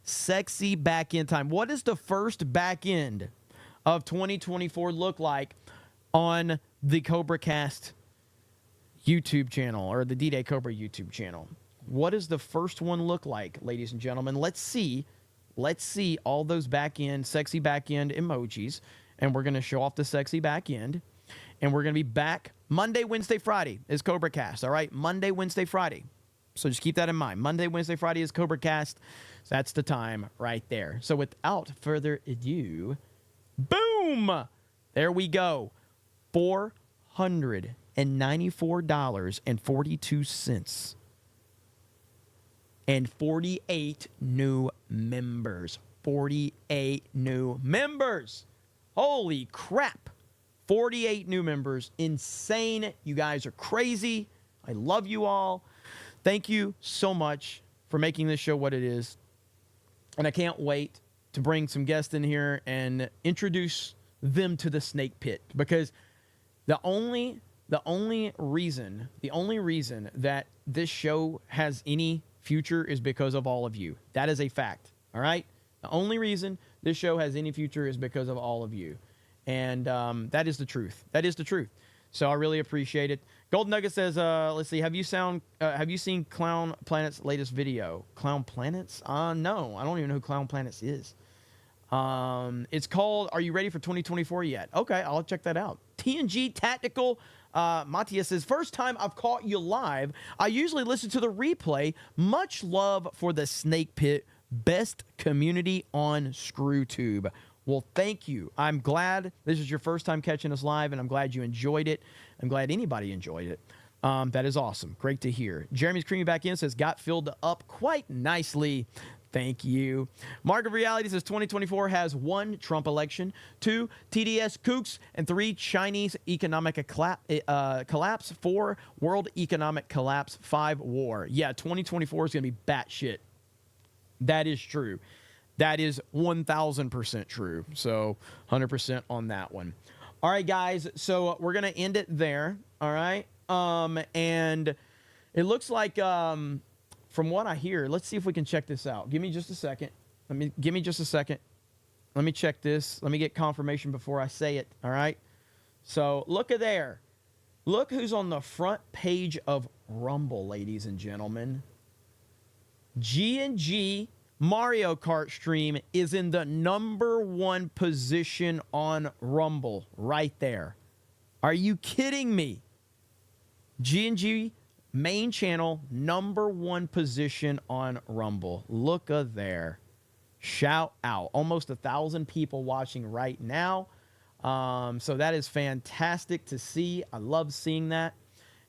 Sexy back end time. What does the first back end of 2024 look like on the CobraCast YouTube channel or the D-Day Cobra YouTube channel? What does the first one look like, ladies and gentlemen? Let's see all those back end, sexy back end emojis. And we're going to show off the sexy back end. And we're going to be back Monday, Wednesday, Friday is CobraCast. All right? Monday, Wednesday, Friday. So just keep that in mind. Monday, Wednesday, Friday is CobraCast. So that's the time right there. So without further ado, boom! There we go. $494.42. And 48 new members. 48 new members. Holy crap. 48 new members. Insane. You guys are crazy. I love you all. Thank you so much for making this show what it is. And I can't wait to bring some guests in here and introduce them to the snake pit, because the only reason that this show has any future is because of all of you. That is a fact. All right? The only reason this show has any future is because of all of you. And that is the truth. That is the truth. So I really appreciate it. Golden Nugget says, let's see, have you seen Clown Planet's latest video? Clown Planets? No, I don't even know who Clown Planets is. It's called Are You Ready for 2024 Yet? Okay, I'll check that out. TNG Tactical Matthias says, first time I've caught you live. I usually listen to the replay. Much love for the Snake Pit. Best community on ScrewTube. Well, thank you. I'm glad this is your first time catching us live, and I'm glad you enjoyed it. I'm glad anybody enjoyed it. That is awesome. Great to hear. Jeremy's creaming back in says, got filled up quite nicely. Thank you. Mark of Reality says 2024 has 1 Trump election, 2 TDS kooks, and 3 Chinese economic collapse, 4 world economic collapse, 5 war. Yeah, 2024 is going to be batshit. That is true. That is 1,000% true. So 100% on that one. All right, guys. So we're going to end it there. All right. And it looks like, from what I hear, let's see if we can check this out. Give me just a second. Give me just a second. Let me check this. Let me get confirmation before I say it. All right. So look at there. Look who's on the front page of Rumble, ladies and gentlemen. G&G Mario Kart stream is in the #1 position on Rumble right there. Are you kidding me? G&G main channel, #1 position on Rumble. Look there. Shout out. Almost 1,000 people watching right now. So that is fantastic to see. I love seeing that.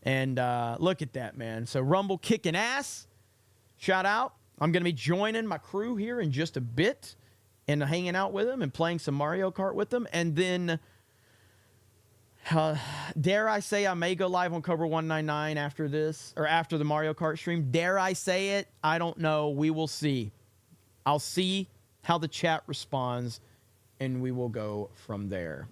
And look at that, man. So Rumble kicking ass. Shout out. I'm going to be joining my crew here in just a bit and hanging out with them and playing some Mario Kart with them. And then, dare I say, I may go live on Cobra 199 after this, or after the Mario Kart stream. Dare I say it? I don't know. We will see. I'll see how the chat responds, and we will go from there.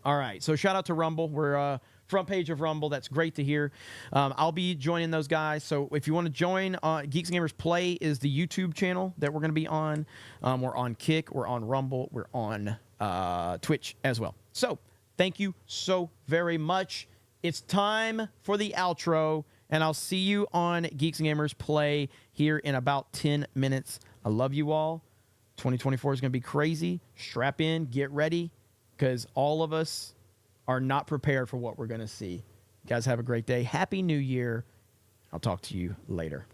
All right. So shout out to Rumble. We're front page of Rumble. That's great to hear. I'll be joining those guys. So if you want to join, Geeks and Gamers Play is the YouTube channel that we're going to be on. We're on Kick. We're on Rumble. We're on Twitch as well. So thank you so very much. It's time for the outro, and I'll see you on Geeks and Gamers Play here in about 10 minutes. I love you all. 2024 is going to be crazy. Strap in, get ready, because all of us are not prepared for what we're going to see. You guys have a great day. Happy New Year. I'll talk to you later.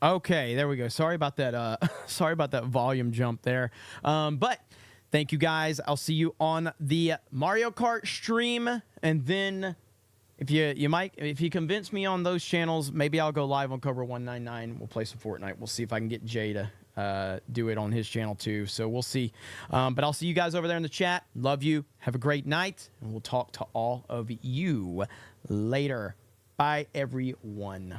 Okay, there we go. Sorry about that. Sorry about that volume jump there. But thank you guys. I'll see you on the Mario Kart stream, and then if you convince me on those channels, maybe I'll go live on Cobra 199. We'll play some Fortnite. We'll see if I can get Jay to do it on his channel too. So we'll see. But I'll see you guys over there in the chat. Love you. Have a great night, and we'll talk to all of you later. Bye, everyone.